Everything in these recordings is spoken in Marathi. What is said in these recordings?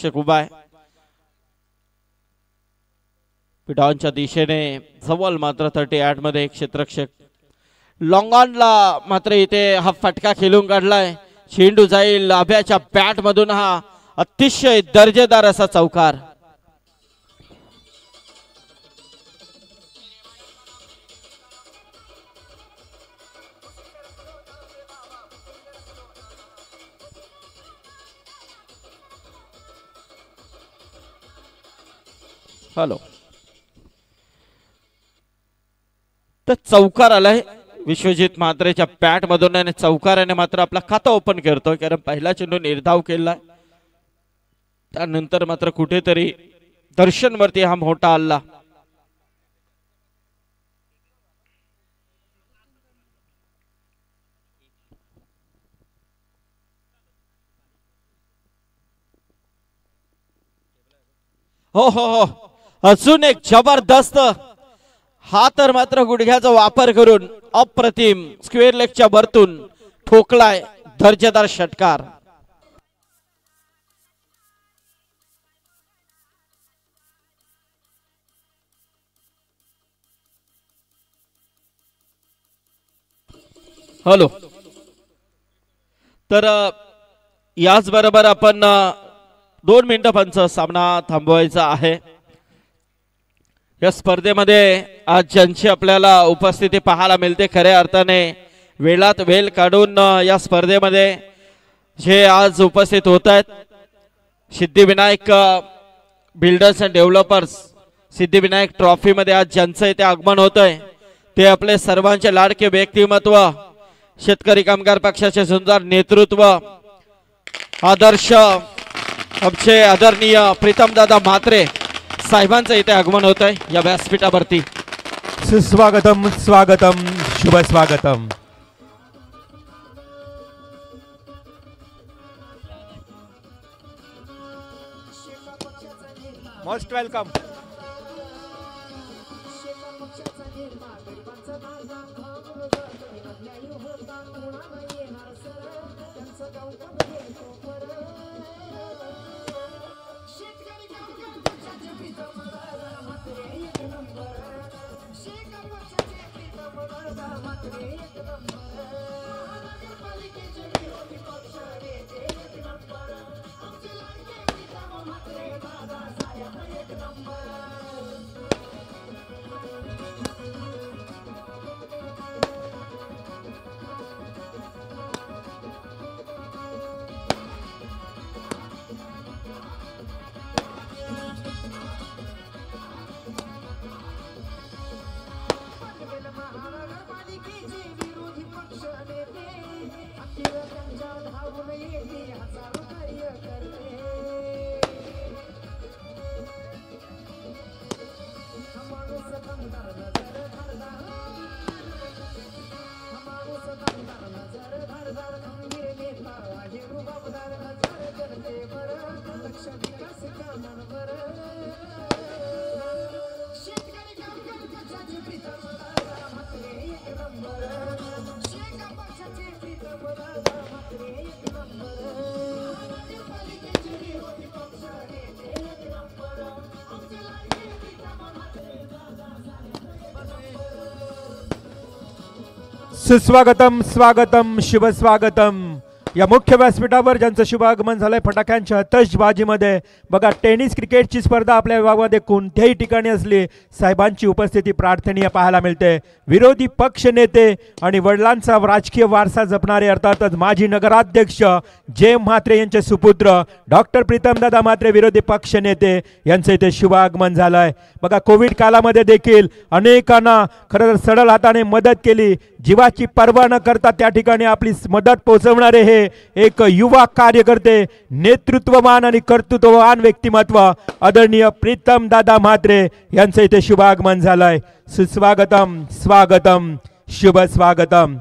क्षेत्ररक्षक उभा आहे। पिडांच्या दिशेने जवळ मात्र 38 मध्ये क्षेत्ररक्षक लॉंग ऑनला मात्र इथे हा फटका खेळून काढलाय। चेंडू जाईल अभ्याच्या बॅट मधून, हा अतिशय दर्जेदार असा चौकार। हॅलो, तर चौकार आलाय विश्वजित म्हात्रेच्या बॅट मधून आणि चौकाराने मात्र आपला खाता ओपन करतोय, कारण पहिला चेंडू निर्धाव केलाय, त्यानंतर मात्र कुठेतरी दर्शन वरती हा मोठा हल्ला। हो हो हो, अजून एक जबरदस्त हा तर मात्र गुडघ्याचा वापर करून अप्रतिम स्क्वेअर लेगच्या वरतून ठोकलाय दर्जेदार षटकार। हॅलो, तर याच बरोबर आपण 2 मिनिटं पंच सामना थांबवायचा आहे। या स्पर्धेमध्ये आज ज्यांची आपल्याला उपस्थिती पाहायला मिळते, खऱ्या अर्थाने वेळात वेळ काढून या स्पर्धेमध्ये जे आज उपस्थित होत आहेत, Siddhivinayak builders and developers Siddhivinayak trophy मध्ये आज ज्यांचं इथे आगमन होतंय ते आपले सर्वांचे लाडके व्यक्तिमत्व, शेतकरी कामगार पक्षाचे सुंदर नेतृत्व, आदर्श आमचे आदरणीय प्रीतमदादा म्हात्रे साहेबांचं इथे आगमन होत आहे या व्यासपीठावरती। सुस्वागतम, स्वागतम, शुभ स्वागतम। Most welcome. सुस्वागतम, स्वागतम, शुभ स्वागतम। या मुख्य व्यासपीठावर ज्यांचं शुभ आगमन झालंय फटाक्यांच्या आतषबाजीमध्ये, बघा टेनिस क्रिकेटची स्पर्धा आपल्या विभागामध्ये कोणत्याही ठिकाणी असली साहेबांची उपस्थिती प्रार्थनीय पाहायला मिळते। विरोधी पक्ष नेते आणि वडिलांचा राजकीय वारसा जपणारे अर्थातच माजी नगराध्यक्ष जे म्हात्रे यांचे सुपुत्र डॉक्टर प्रीतमदादा म्हात्रे विरोधी पक्ष नेते यांचं इथे शुभ आगमन झालंय। बघा कोविड काळामध्ये देखील अनेकांना खरं तर सडल हाताने मदत केली, जीवाची पर्वा न करता त्या ठिकाणी आपली मदत पोहोचवणारे हे एक युवा कार्यकर्ते, नेतृत्ववान आणि कर्तृत्ववान व्यक्तिमत्व आदरणीय प्रीतमदादा म्हात्रे यांचं इथे शुभ आगमन झालंय। सुस्वागतम, स्वागतम, शुभ स्वागतम।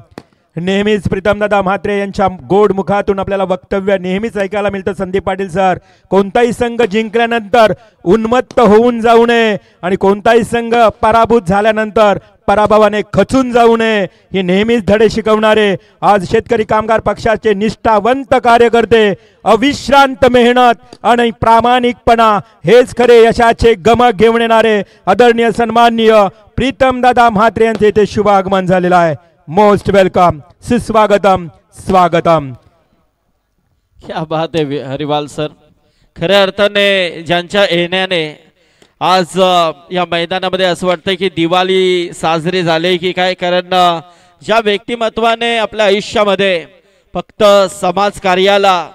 नेहमीच प्रीतमदादा म्हात्रे यांच्या गोड मुखातून आपल्याला वक्तव्य नेहमीच ऐकायला मिळतं. संदीप पाटील सर, कोणताही संघ जिंकल्यानंतर उन्मत्त होऊन जाऊ नये आणि कोणताही संघ पराभूत झाल्यानंतर पराभवाने खचून जाऊ नये हे नेहमीच धडे शिकवणारे आज शेतकरी कामगार पक्षाचे निष्ठावंत कार्यकर्ते, अविश्रांत मेहनत आणि प्रामाणिकपणा हेच खरे यशाचे गमक घेऊन येणारे आदरणीय सन्माननीय प्रीतमदादा म्हात्रे यांचे इथे शुभ आगमन झालेलं आहे. मोस्ट वेलकम, सुस्वागतम, स्वागतम. क्या बात आहे हरिवाल सर. खऱ्या अर्थाने ज्यांच्या येण्याने आज या मैदानामध्ये असं वाटतं की दिवाळी साजरी झाली की काय. कारण ज्या व्यक्तिमत्वाने आपल्या आयुष्यामध्ये फक्त समाज कार्याला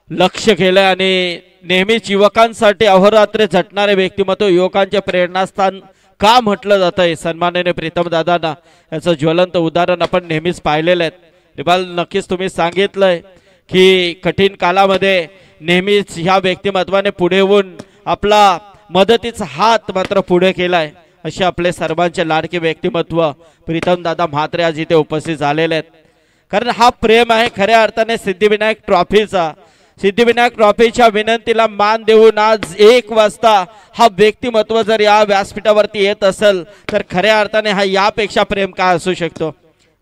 लक्ष केलं आणि नेहमीच युवकांसाठी अहोरात्र झटणारे व्यक्तिमत्व, युवकांचे प्रेरणास्थान का म्हटलं जात आहे सन्माननीय प्रीतम दादांना, याचं ज्वलंत उदाहरण आपण नेहमीच पाहिलेलं आहे. रिबाल, नक्कीच तुम्ही सांगितलंय की कठीण काळामध्ये नेहमीच ह्या व्यक्तिमत्वाने पुढे येऊन आपला मदतीचा हात मात्र पुढे केलाय. असे आपले सर्वांचे लाडके व्यक्तिमत्व प्रीतम दादा म्हात्रे आज इथे उपस्थित झालेले आहेत. कारण हा प्रेम आहे खऱ्या अर्थाने सिद्धिविनायक ट्रॉफीचा. सिद्धिविनायक ट्रॉफीच्या विनंतीला मान देऊन आज 1 वाजता हा व्यक्तिमत्व जर या व्यासपीठावरती येत असेल तर खऱ्या अर्थाने हा यापेक्षा प्रेम काय असू शकतो,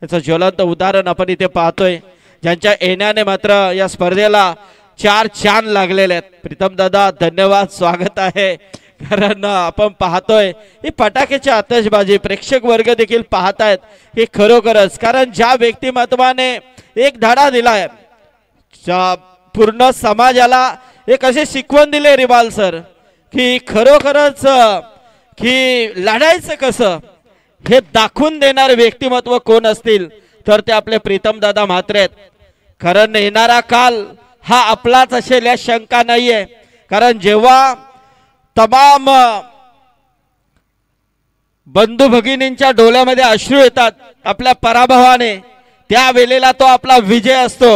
याचं ज्वलंत उदाहरण आपण इथे पाहतोय. ज्यांच्या येण्याने मात्र या स्पर्धेला 4 चांद लागलेले आहेत. प्रीतम दादा धन्यवाद, स्वागत आहे. कारण आपण पाहतोय ही फटाक्याची आतषबाजी प्रेक्षक वर्ग देखील पाहतायत हे खरोखरच. कारण ज्या व्यक्तिमत्वाने एक धडा दिलाय, पूर्ण समाजाला एक असे शिकवण दिले रिबाल सर की खरोखरच की लढायचं कसं हे दाखवून देणारे व्यक्तिमत्व कोण असतील तर ते आपले प्रीतम दादा म्हात्रे आहेत. कारण येणारा काल हा आपलाच असेल या शंका नाहीये. कारण जेव्हा तमाम बंधू भगिनींच्या डोळ्यामध्ये अश्रू येतात आपल्या पराभवाने, त्यावेळेला तो आपला विजय असतो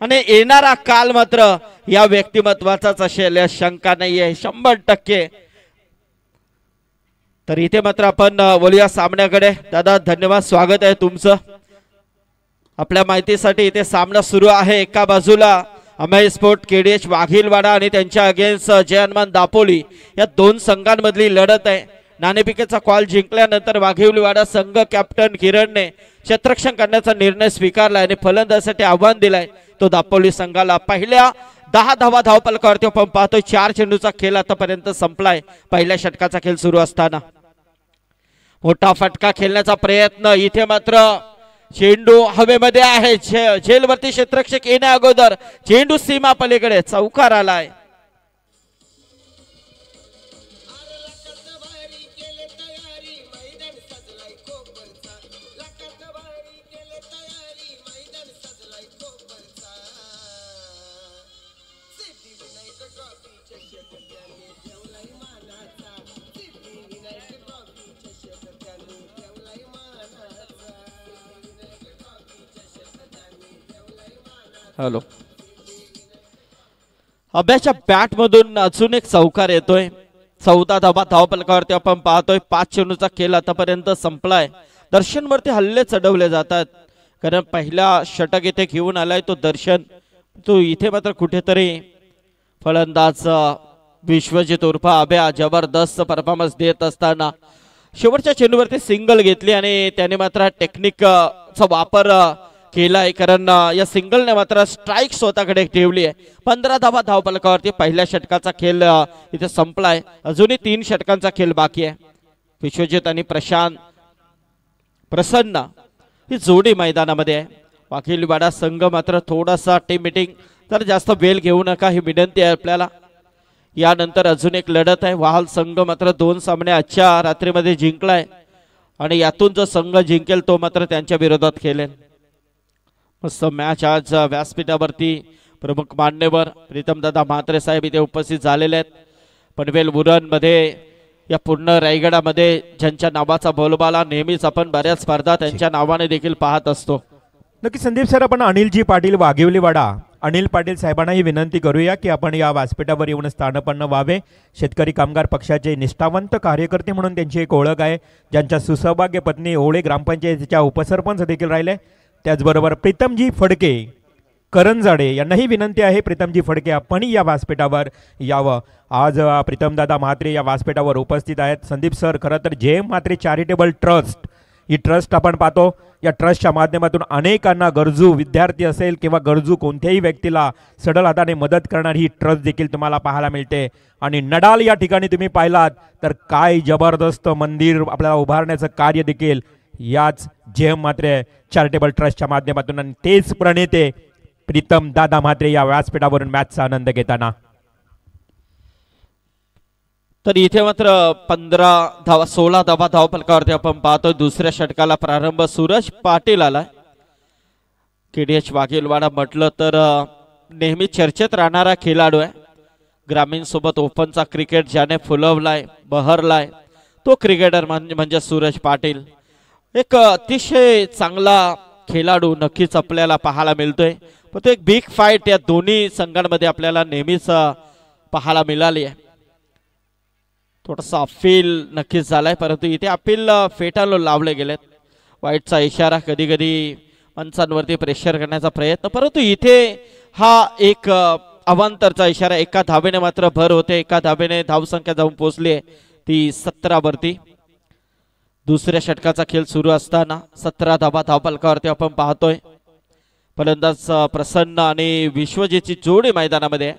आणि येणारा काल मात्र या व्यक्तिमत्वाचाच असेल या शंका नाहीये 100%. तर इथे मात्र आपण बोलूया सामन्याकडे. दादा धन्यवाद, स्वागत आहे तुमचं. आपल्या माहितीसाठी इथे सामना सुरू आहे. एका बाजूला अमेय स्पोर्ट केडीएच वाघीलवाडा आणि त्यांच्या अगेन्स्ट जय हनुमान दापोली या 2 संघांमधली लढत आहे. नाणेफेकीचा कॉल जिंकल्यानंतर वाघीलवाडा संघ कॅप्टन किरणने क्षेत्ररक्षण करण्याचा निर्णय स्वीकारला आणि फलंदाजीसाठी आव्हान दिलाय तो दापोली संघाला. पहिल्या 10 धावा धावफलकावरती आपण पाहतोय 4 चेंडूचा खेळ आतापर्यंत संपलाय. पहिल्या षटकाचा खेळ सुरू असताना मोठा फटका खेळण्याचा प्रयत्न, इथे मात्र चेंडू हवेमध्ये आहे. झेलवरती क्षेत्ररक्षक येण्या अगोदर चेंडू सीमा पलीकडे चौकार आलाय. हॅलो, अभ्याच्या बॅट मधून अजून एक चौकार येतोय. 14 धावा धावफलकावरती आपण पाहतोय. 5 चेंडूचा खेळ आतापर्यंत संपलाय. दर्शनवरती हल्ले चढवले जातात कारण पहिला षटक इथे घेऊन आलाय तो दर्शन. तो इथे मात्र कुठेतरी फलंदाज विश्वजित उर्फ अभ्या जबरदस्त परफॉर्मन्स देत असताना शेवटच्या चेंडूवरती सिंगल घेतली आणि त्याने मात्र टेक्निकचा वापर केलाय. कारण या सिंगलने मात्र स्ट्राइक स्वतःकडे ठेवली आहे. 15 धावा धावफलकावरती पहिल्या षटकाचा खेळ इथे संपलाय. अजूनही 3 षटकांचा खेळ बाकी आहे. विश्वजित आणि प्रसन्न ही जोडी मैदानामध्ये आहे. वाघीलवाडा संघ मात्र थोडासा टीम मीटिंग तर जास्त वेळ घेऊ नका ही विनंती आहे आपल्याला. यानंतर अजून एक लढत आहे. वाहल संघ मात्र 2 सामने आजच्या रात्रीमध्ये जिंकलाय आणि यातून जो संघ जिंकेल तो मात्र त्यांच्या विरोधात खेळेल. मस्त मॅच आज व्यासपीठावरती प्रमुख मान्यवर प्रीतमदादा म्हात्रे साहेब इथे उपस्थित झालेले आहेत. पनवेल उरण मध्ये या पूर्ण रायगडामध्ये ज्यांच्या नावाचा बोलबाला नेहमीच आपण बऱ्याच स्पर्धा त्यांच्या नावाने देखील पाहत असतो. नक्की संदीप सर, आपण अनिलजी पाटील वाघिवलीवाडा अनिल पाटील साहेबांना ही विनंती करूया की आपण या व्यासपीठावर येऊन स्थानपन्न व्हावे. शेतकरी कामगार पक्षाचे निष्ठावंत कार्यकर्ते म्हणून त्यांची एक ओळख आहे. ज्यांच्या सुसौभाग्य पत्नी ओळे ग्रामपंचायतीच्या उपसरपंच देखील राहिले. त्याचबरोबर प्रीतमजी फडके करंजाडे यांनाही विनंती आहे, प्रीतमजी फडके आपणही या व्यासपीठावर यावं. आज प्रीतमदादा म्हात्रे या व्यासपीठावर उपस्थित आहेत. संदीप सर, खरं तर जे म्हात्रे चॅरिटेबल ट्रस्ट, ही ट्रस्ट आपण पाहतो, या ट्रस्टच्या माध्यमातून अनेकांना, गरजू विद्यार्थी असेल किंवा गरजू कोणत्याही व्यक्तीला सडल हाताने मदत करणारी ही ट्रस्ट देखील तुम्हाला पाहायला मिळते. आणि नडाल या ठिकाणी तुम्ही पाहिलात तर काय जबरदस्त मंदिर आपल्याला उभारण्याचं कार्य देखील याच जेएम म्हात्रे चॅरिटेबल ट्रस्टच्या माध्यमातून, आणि तेच प्रणेते प्रीतम दादा म्हात्रे या व्यासपीठावरून मॅचचा आनंद घेताना. तर इथे मात्र 16 धावा धावफलकावरती आपण पाहतोय. दुसऱ्या षटकाला प्रारंभ सूरज पाटील आलाय. केडीएच वाघेलवाडा म्हटलं तर नेहमी चर्चेत राहणारा खेळाडू आहे. ग्रामीण सोबत ओपनचा क्रिकेट ज्याने फुलवलाय, बहरलाय, तो क्रिकेटर म्हणजे सूरज पाटील. एक अतिशय चांगला खेळाडू नक्कीच आपल्याला पाहायला मिळतोय. पण तो एक बिग फाईट या दोन्ही संघांमध्ये आपल्याला नेहमीच पाहायला मिळाली आहे. थोडासा अपील नक्कीच झालाय, परंतु इथे अपील फेटाळून लावले गेलेत. वाईटचा इशारा, कधी कधी पंचांवरती प्रेशर करण्याचा प्रयत्न, परंतु इथे हा एक अवांतरचा इशारा. एका धावेने मात्र भर होते, एका धावेने धावसंख्या जाऊन पोहोचली ती 17 वरती. दुसऱ्या षटकाचा खेळ सुरू असताना 17 धावा धावफलकावरती आपण पाहतोय. फलंदाज प्रसन्न आणि विश्वजीतची जोडी मैदानामध्ये.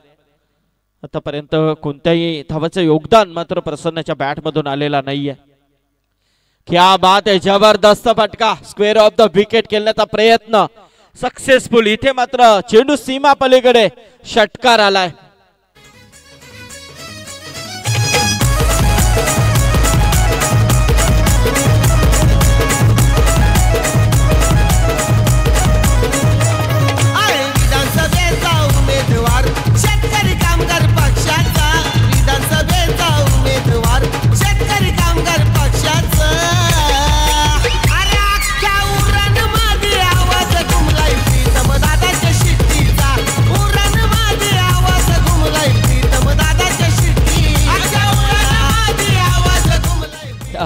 आतापर्यंत कोणत्याही धावाचं योगदान मात्र प्रसन्नच्या बॅटमधून आलेला नाहीये. क्या बात आहे, जबरदस्त फटका, स्क्वेअर ऑफ द विकेट खेळण्याचा प्रयत्न सक्सेसफुल. इथे मात्र चेंडू सीमा पलीकडे षटकार आलाय.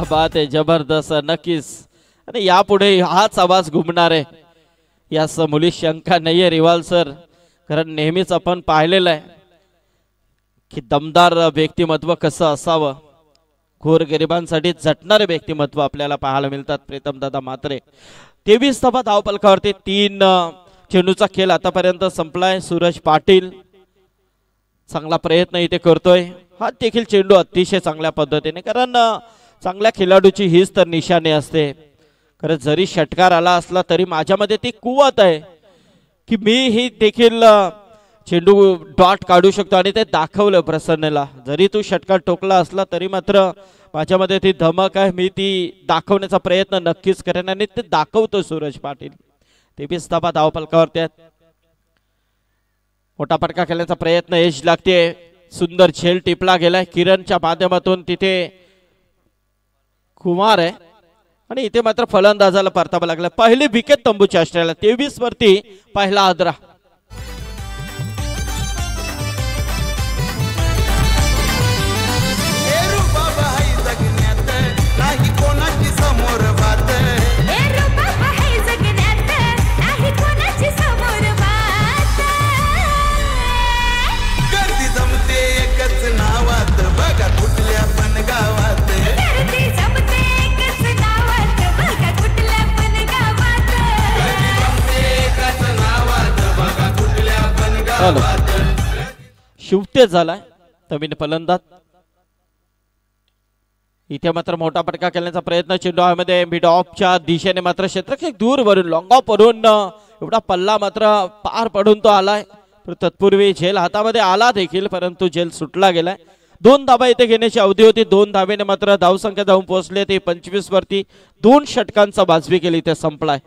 बात आहे, जबरदस्त, नक्कीच. आणि यापुढे हाच आवाज घुमणार आहे, यास मुली शंका नाहीये रिवाल सर. कारण नेहमीच आपण पाहिलेलं आहे की दमदार व्यक्तिमत्व कसं असावं, गोरगरिबांसाठी झटणारे व्यक्तिमत्व आपल्याला पाहायला मिळतात. प्रीतमदादा म्हात्रे 23 धावा धावफलकावरती. 3 चेंडूचा खेळ आतापर्यंत संपलाय. सूरज पाटील चांगला प्रयत्न इथे करतोय. हा देखील चेंडू अतिशय चांगल्या पद्धतीने, कारण चांगल्या खेळाडूची हीच तर निशाणी असते. खरं जरी षटकार आला असला तरी माझ्यामध्ये ती कुवत आहे की मी ही देखील चेंडू डॉट काढू शकतो, आणि ते दाखवलं प्रसन्नला. जरी तू षटकार टोकला असला तरी मात्र माझ्यामध्ये ती धमक आहे, मी ती दाखवण्याचा प्रयत्न नक्कीच करेन, आणि ते दाखवतो सूरज पाटील. 23 धावा धावफलकावरती आहेत. मोठा फटका खेळण्याचा प्रयत्न, एज लागते, सुंदर झेल टिपला गेलाय किरणच्या माध्यमातून. तिथे कुमार आहे, आणि इथे मात्र फलंदाजाला परतावा लागला. पहिली विकेट तंबूची ऑस्ट्रेलिया. 23 वरती पहिला आदरा. शिवतेज झालाय नवीन फलंदाज. इथे मात्र मोठा फटका खेळण्याचा प्रयत्न, चेंडू मध्ये मिड ऑफच्या दिशेने मात्र क्षेत्ररक्षक दूर वरून लॉंग ऑफ वरून एवढा पल्ला मात्र पार पडून तो आलाय. तत्पूर्वी झेल हातामध्ये आला देखील, परंतु झेल सुटला गेलाय. 2 धावा इथे घेण्याची अवधी होती. 2 धावेने मात्र धावसंख्या जाऊन पोहोचले ते 25 वरती. 2 षटकांचा वाजवी केली इथे संपलाय.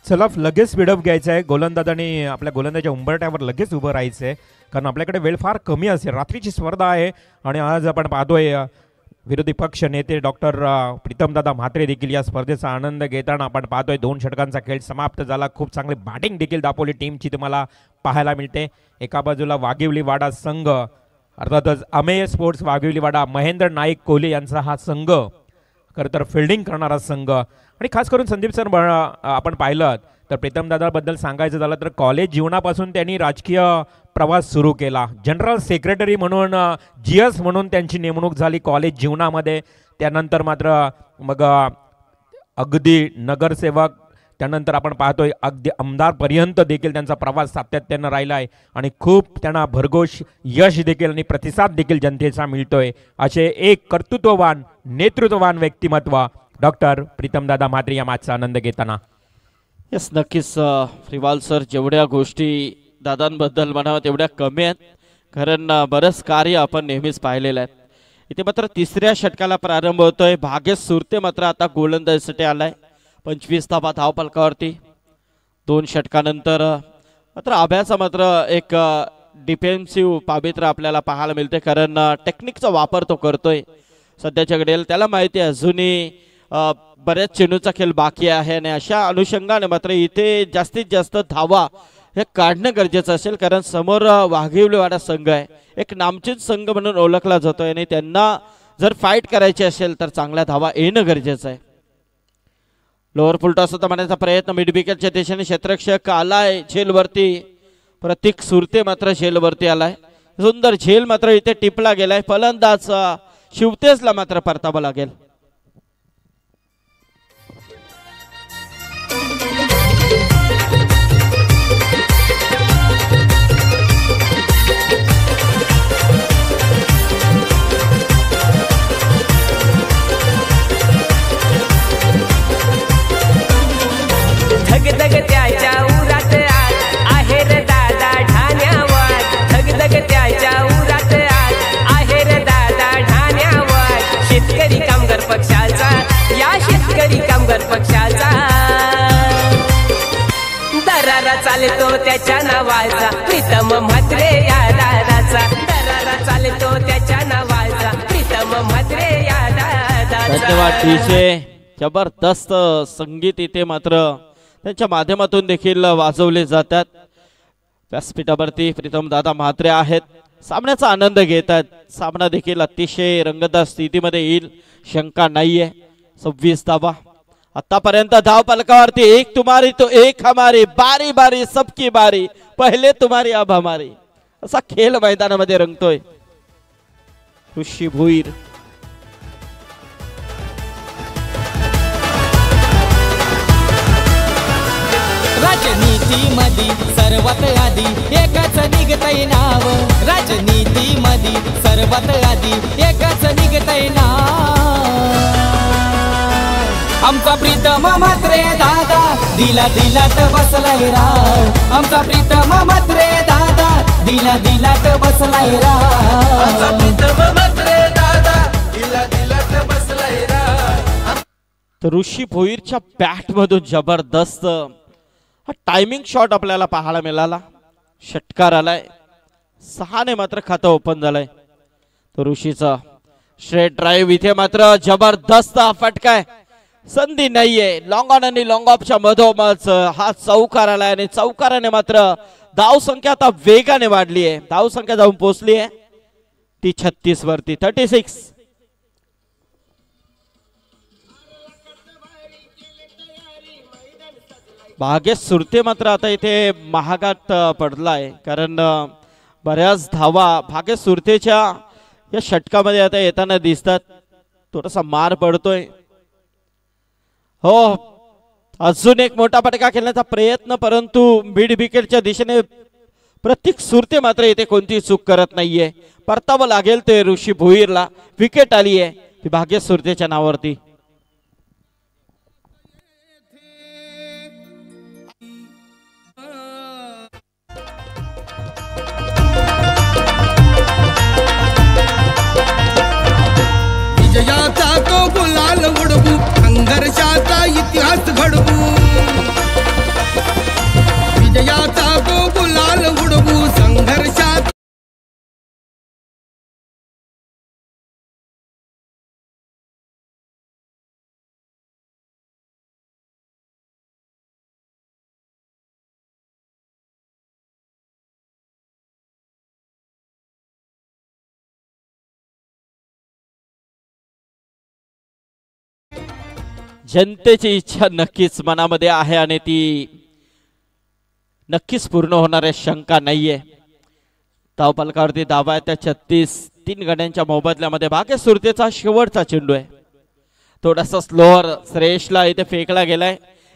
चला लगेच स्पीडअप घ्यायचं आहे. गोलंदाजांनी आपल्या गोलंदाच्या उंबरट्यावर लगेच उभं राहायचं आहे, कारण आपल्याकडे वेळ फार कमी असेल. रात्रीची स्पर्धा आहे, आणि आज आपण पाहतोय विरोधी पक्ष नेते डॉक्टर प्रीतमदादा म्हात्रे देखील या स्पर्धेचा आनंद घेताना आपण पाहतोय. 2 षटकांचा खेळ समाप्त झाला. खूप चांगली बॅटिंग देखील दापोली टीमची तुम्हाला पाहायला मिळते. एका बाजूला वाघिवलीवाडा संघ, अर्थातच अमेय स्पोर्ट्स वाघिवलीवाडा, महेंद्र नाईक कोहली यांचा हा संघ खरं तर फिल्डिंग करणारा संघ आणि खास करून संदीप सर आपण पाहिलं तर प्रीतमदादाबद्दल सांगायचं झालं तर कॉलेज जीवनापासून त्यांनी राजकीय प्रवास सुरू केला. जनरल सेक्रेटरी म्हणून GS म्हणून त्यांची नेमणूक झाली कॉलेज जीवनामध्ये. त्यानंतर मात्र मग अगदी नगरसेवक, त्यानंतर आपण पाहतोय अगदी आमदारपर्यंत देखील त्यांचा प्रवास सातत्यानं राहिला आहे आणि खूप त्यांना भरघोष यश देखील आणि प्रतिसाद देखील जनतेचा मिळतोय. असे एक कर्तृत्ववान नेतृत्ववान व्यक्तिमत्व डॉक्टर प्रीतमदादा म्हात्रे या मॅचचा आनंद घेताना. येस, नक्कीच फ्रिवाल सर, जेवढ्या गोष्टी दादांबद्दल म्हणावं तेवढ्या कमी आहेत, कारण बरंच कार्य आपण नेहमीच पाहिलेलं आहे. इथे मात्र तिसऱ्या षटकाला प्रारंभ होतोय. भाग्येश सुरते मात्र आता गोलंदाजीसाठी आलाय. 25 धावा धावफलकावरती. 2 षटकानंतर मात्र आभ्याचा मात्र एक डिफेन्सिव्ह पावित्र्य आपल्याला पाहायला मिळते, कारण टेक्निकचा वापर तो करतोय सध्याच्या घडीला. त्याला माहिती आहे अजूनही बऱ्याच चेंडूचा खेळ बाकी आहे आणि अशा अनुषंगाने मात्र इथे जास्तीत जास्त धावा हे काढणं गरजेचं असेल, कारण समोर वाघिवलीवाडा संघ आहे, एक नामचीन संघ म्हणून ओळखला जातोय आणि त्यांना जर फाईट करायची असेल तर चांगल्या धावा येणं गरजेचं आहे. लोअर फुलटॉस होता म्हणायचा प्रयत्न मिड विकेटच्या दिशेने क्षेत्ररक्षक आलाय झेलवरती. प्रतीक सुरते मात्र झेलवरती आलाय. सुंदर झेल मात्र इथे टिपला गेलाय. फलंदाज शिवतेजला मात्र परतावं लागेल. धगधग त्याच्या उरात आज आहे रे दादा ठाण्यावर. धगधग त्याच्या उरात आज आहे रे दादा ठाण्यावर. शेतकरी कामगार पक्षाचा, या शेतकरी कामगार पक्षाचा दरारा चालतो त्याच्या नावाचा. प्रीतम म्हात्रे या दादाचा दरारा चालतो त्याच्या नावाचा. प्रीतम म्हात्रे या दादाचा. धन्यवाद डीजे. जबरदस्त संगीत इथे मात्र त्यांच्या माध्यमातून देखील वाजवले जातात. व्यासपीठावरती प्रीतम दादा म्हात्रे आहेत, सामन्याचा आनंद घेतात. सामना देखील अतिशय रंगतदार स्थितीमध्ये येईल, शंका नाहीये. 26 धावा आतापर्यंत धाव फलकावरती. एक तुम्हारी तो एक हमारी, बारी बारी सबकी बारी, पहिले तुम्हारी अब हमारी, असा खेळ मैदानामध्ये रंगतोय. ऋषी भोईर राजनीती मधी सर्वात आधी एकच निघतय नाव. राजनीती मधी सर्वात आधी एकच निघतय नाव. आमचा प्रीतम म्हात्रे दादा दिला दिलात बसलाय राव. आमचा प्रीतम म्हात्रे दादा दिला दिलात बसलाय राव. आमचा प्रीतम म्हात्रे दादा दिला दिलात बसलाय राव. तर ऋषी भोईरच्या बॅट मधून जबरदस्त हा टायमिंग शॉट आपल्याला पाहायला मिळाला. षटकार आलाय. 6 ने मात्र खातं ओपन झालंय. तो ऋषीचा स्ट्रेट ड्राईव्ह इथे मात्र जबरदस्त फटकाय. संधी नाहीये. लॉंग ऑन आणि लॉंग ऑफच्या मधोमध हा चौकार आलाय आणि चौकाराने मात्र धाव संख्या आता वेगाने वाढली आहे. धाव संख्या जाऊन पोहोचली आहे ती 36 वरती. 36. भाग्येश सुरते मात्र आता इथे महागात पडलाय, कारण बऱ्याच धावा भाग्येश सुरतेच्या या षटकामध्ये आता येताना दिसतात. थोडासा मार पडतोय. हो, अजून एक मोठा फटका खेळण्याचा प्रयत्न, परंतु मिड विकेटच्या दिशेने प्रतीक सुरते मात्र इथे कोणती चूक करत नाहीये. परतावं लागेल ते ऋषी भोईरला. विकेट आली आहे ती भाग्येश सुरतेच्या नावावरती. विजयाचा तो गुलाल उडवू, संघर्षाचा इतिहास घडवू. विजयाचा तो गुलाल उडवू, संघर्षाचा जनतेची इच्छा नक्कीच मनामध्ये आहे आणि ती नक्कीच पूर्ण होणार आहे, शंका नाहीये. धावफलकावरती धावा आहे त्या 36. 3 गड्यांच्या मोबदल्यामध्ये भाग्य सुरतेचा शेवटचा चेंडू आहे. थोडासा स्लोअर श्रेयसला इथे फेकला गेलाय.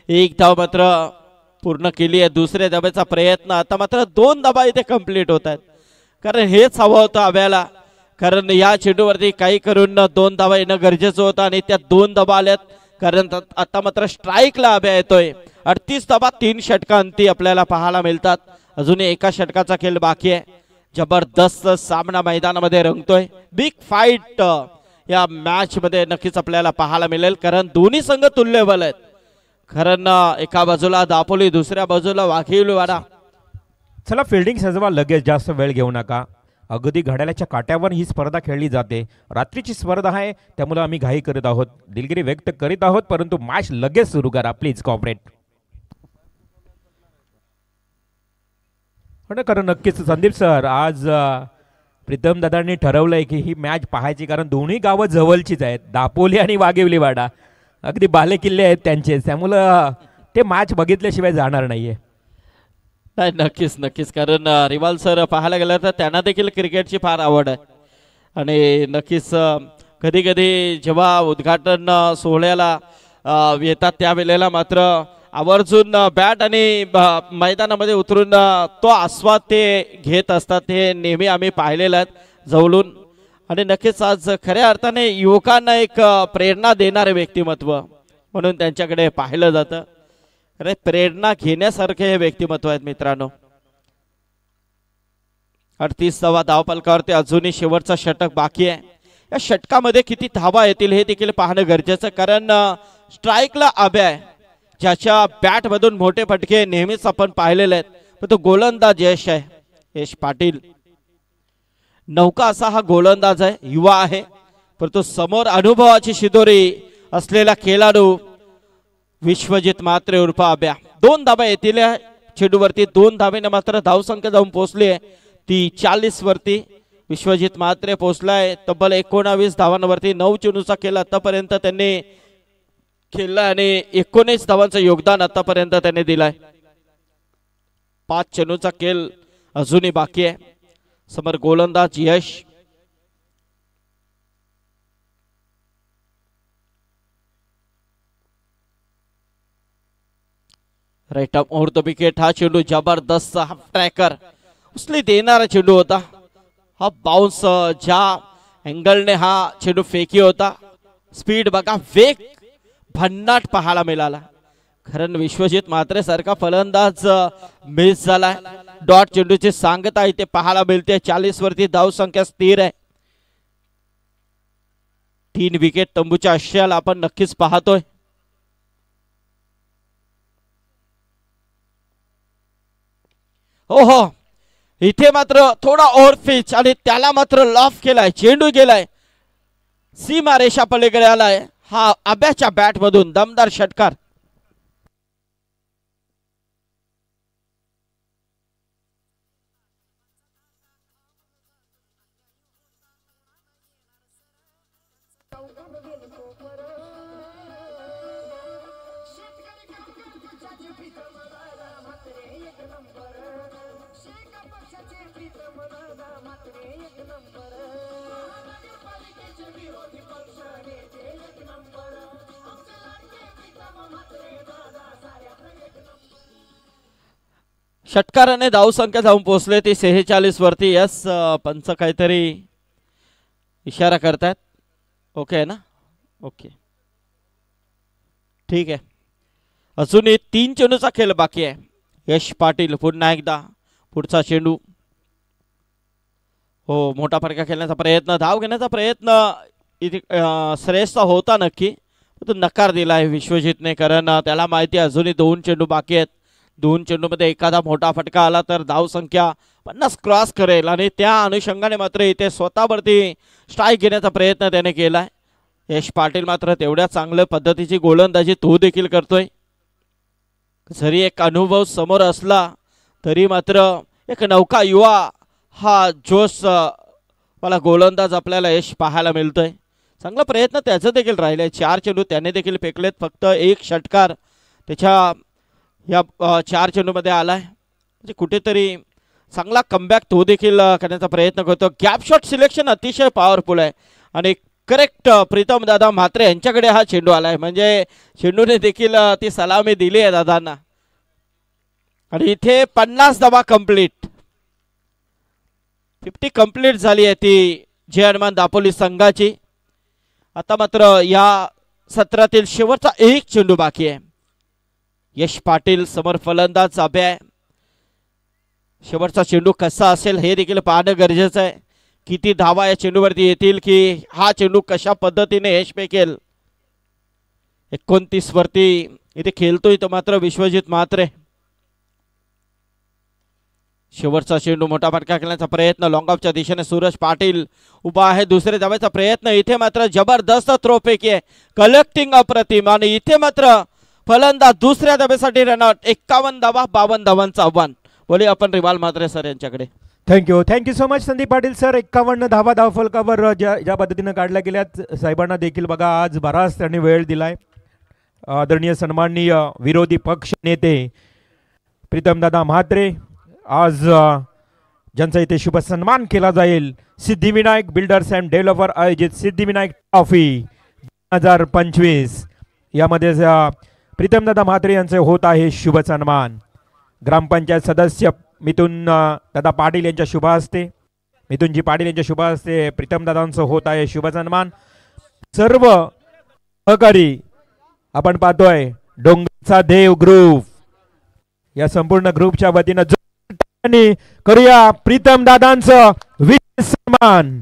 1 धाव मात्र पूर्ण केली आहे. दुसऱ्या धाब्याचा प्रयत्न. आता मात्र 2 धाबा इथे कंप्लीट होत आहेत, कारण हेच हवं होतं आब्याला. कारण या चेंडूवरती काही करून 2 धावा येणं गरजेचं होतं आणि त्या 2 धाबा आल्यात. कारण आता मात्र स्ट्राईकला आब्या येतोय. 38 धाबा 3 षटकांती आपल्याला पाहायला मिळतात. अजून एका षटकाचा खेळ बाकी आहे. जबरदस्त सामना मैदानामध्ये रंगतोय. बिग फाईट या मॅच मध्ये नक्कीच आपल्याला पाहायला मिळेल, कारण दोन्ही संघ तुल्यबल आहेत. कारण एका बाजूला दापोली, दुसऱ्या बाजूला वाघिवलीवाडा. चला फिल्डिंग सजवा, लगेच जास्त वेळ घेऊ नका. अगदी घड्याळाच्या काट्यावर ही स्पर्धा खेळली जाते. रात्रीची स्पर्धा आहे, त्यामुळे आम्ही घाई करीत आहोत, दिलगिरी व्यक्त करीत आहोत, परंतु मॅच लगेच सुरू करा प्लीज कॉपरेट. कारण नक्कीच संदीप सर, आज प्रीतम दादांनी ठरवलंय की ही मॅच पाहायची, कारण दोन्ही गावं जवळचीच आहेत, दापोली आणि वाघिवलीवाडा. अगदी बाले किल्ले आहेत त्यांचे, त्यामुळं ते मॅच बघितल्याशिवाय जाणार नाहीये. नाही, नक्कीच नक्कीच, कारण रिवाल सर पाहायला गेलं तर त्यांना देखील क्रिकेटची फार आवड आहे. आणि नक्कीच कधी कधी जेव्हा उद्घाटन सोहळ्याला येतात त्यावेळेला मात्र आवर्जून बॅट आणि मैदानामध्ये उतरून तो आस्वाद ते घेत असतात. हे नेहमी आम्ही पाहिलेलं आहे जवळून. आणि नक्कीच आज खऱ्या अर्थाने युवकांना एक प्रेरणा देणारे व्यक्तिमत्व म्हणून त्यांच्याकडे पाहिलं जातं. अरे, प्रेरणा घेण्यासारखे हे व्यक्तिमत्व आहेत मित्रांनो. 38वा धावफलकावरती अजूनही शेवटचा षटक बाकी आहे. या षटकामध्ये किती धावा येतील हे देखील पाहणं गरजेचं, कारण स्ट्राईकला आब्या आहे, ज्याच्या बॅट मधून मोठे फटके नेहमीच आपण पाहिलेले आहेत. पण तो गोलंदाज यश आहे, यश पाटील. नौका असा हा गोलंदाज आहे, युवा आहे, परंतु समोर अनुभवाची शिदोरी असलेला खेळाडू विश्वजित म्हात्रे उर्फ आब्या. 2 धाबा येतील चेंडूवरती. 2 धावेने मात्र धावसंख्या जाऊन पोहोचली आहे ती 40 वरती. विश्वजित म्हात्रे पोहोचलाय तब्बल 19 धावांवरती. 9 चेंडूचा खेळ आतापर्यंत त्यांनी खेळला आणि 19 धावांचं योगदान आतापर्यंत त्यांनी दिलाय. 5 चेंडूचा खेळ अजूनही बाकी आहे. समोर गोलंदाज यश. Right up over the wicket. हा चेंडू जबरदस्त हाफ ट्रॅकर उचली देणारा चेंडू होता. हा बाउन्स ज्या अँगलने हा चेंडू फेकी होता, स्पीड बघा, वेग भन्नाट पाहायला मिळाला. कारण विश्वजित म्हात्रे सारखा फलंदाज मिस झालाय. डॉट चेंडूची सांगता इथे पाहायला मिळते. 40 वरती धावसंख्या स्थिर आहे. 3 विकेट तंबूच्या आशयाला आपण नक्कीच पाहतोय. हो, इथे मात्र थोडा ओव्हरपिच आणि त्याला मात्र लॉफ केलाय, चेंडू गेलाय, सीमा रेषा पलीकडे आलाय. हा आब्याच्या बॅट मधून दमदार षटकार. षटकाराने धावसंख्या जाऊन पोहोचले ती 46 वरती. यस, पंच काहीतरी इशारा करतात. ओके आहे ना? ओके, ठीक आहे. अजूनही 3 चेंडूचा खेळ बाकी आहे. यश पाटील पुन्हा एकदा पुढचा चेंडू. हो, मोठा फटका खेळण्याचा प्रयत्न, धाव घेण्याचा प्रयत्न इथे श्रेयसचा होता नक्की, तो नकार दिलाय विश्वजितने, कारण त्याला माहिती अजूनही 2 चेंडू बाकी आहेत. 2 चेंडूमध्ये एखादा मोठा फटका आला तर धावसंख्या 50 क्रॉस करेल आणि त्या अनुषंगाने मात्र इथे स्वतःवरती स्ट्राईक घेण्याचा प्रयत्न त्याने केलाय. यश पाटील मात्र तेवढ्या चांगल्या पद्धतीची गोलंदाजी तो देखील करतोय. जरी एक अनुभव समोर असला तरी मात्र एक नौका युवा हा जोश मला गोलंदाज आपल्याला यश पाहायला मिळतोय. चांगला प्रयत्न त्याचा देखील राहिला आहे. 4 चेंडू त्याने देखील फेकलेत. फक्त एक षटकार त्याच्या या 4 चेंडूमध्ये आला आहे. म्हणजे कुठेतरी चांगला कमबॅक तो देखील करण्याचा प्रयत्न करतो. गॅप शॉट सिलेक्शन अतिशय पॉवरफुल आहे आणि करेक्ट प्रीतम दादा म्हात्रे यांच्याकडे हा चेंडू आला आहे. म्हणजे चेंडूने देखील ती सलामी दिली आहे दादांना. आणि इथे 50 धावा कंप्लीट, 50 कंप्लीट झाली आहे ती जय हनुमान दापोली संघाची. आता मात्र या सत्रातील शेवटचा एक चेंडू बाकी आहे. यश पाटील समोर फलंदाज अभय. शेवटचा चेंडू कसा असेल हे देखील पाहणं गरजेचं आहे. किती धावा या चेंडूवरती येतील, की हा चेंडू कशा पद्धतीने यश फेकेल. 29 वरती इथे खेळतोय तो मात्र विश्वजित म्हात्रे. शेवटचा चेंडू मोठा फटका खेळण्याचा प्रयत्न लॉंग ऑफच्या दिशेने सूरज पाटील उभा आहे. दुसरे धावाचा प्रयत्न. इथे मात्र जबरदस्त थ्रोपैकी आहे, कलेक्टिंग अप्रतिम. आणि इथे मात्र फलंदाज दुसऱ्या धाब्यासाठी रनआउट. 51 धावा 52 धावांचं आव्हान. बोले आपण रिवाल म्हात्रे सर यांच्याकडे. Thank you so much Sandeep Patil sir. 51 धावा धावफलकावर ज्या पद्धतीनं काढल्या गेल्यात साहेबांना देखील बघा आज बराच त्यांनी वेळ दिलाय. आदरणीय सन्माननीय विरोधी पक्ष नेते प्रीतमदादा म्हात्रे आज ज्यांचा इथे शुभ सन्मान केला जाईल. सिद्धिविनायक बिल्डर्स अँड डेव्हलपर आयोजित सिद्धिविनायक ट्रॉफी 2025 यामध्ये प्रीतमदादा म्हात्रे यांचे होत आहे शुभ सन्मान. ग्रामपंचायत सदस्य मिथुन दादा पाटील यांच्या शुभ हस्ते, मिथुनजी पाटील यांच्या शुभ हस्ते प्रीतमदादांचं होत आहे शुभ सन्मान. सर्व सहकारी आपण पाहतोय डोंगरचा देव ग्रुप या संपूर्ण ग्रुपच्या वतीनं करूया प्रीतमदादांचं विशेष सन्मान.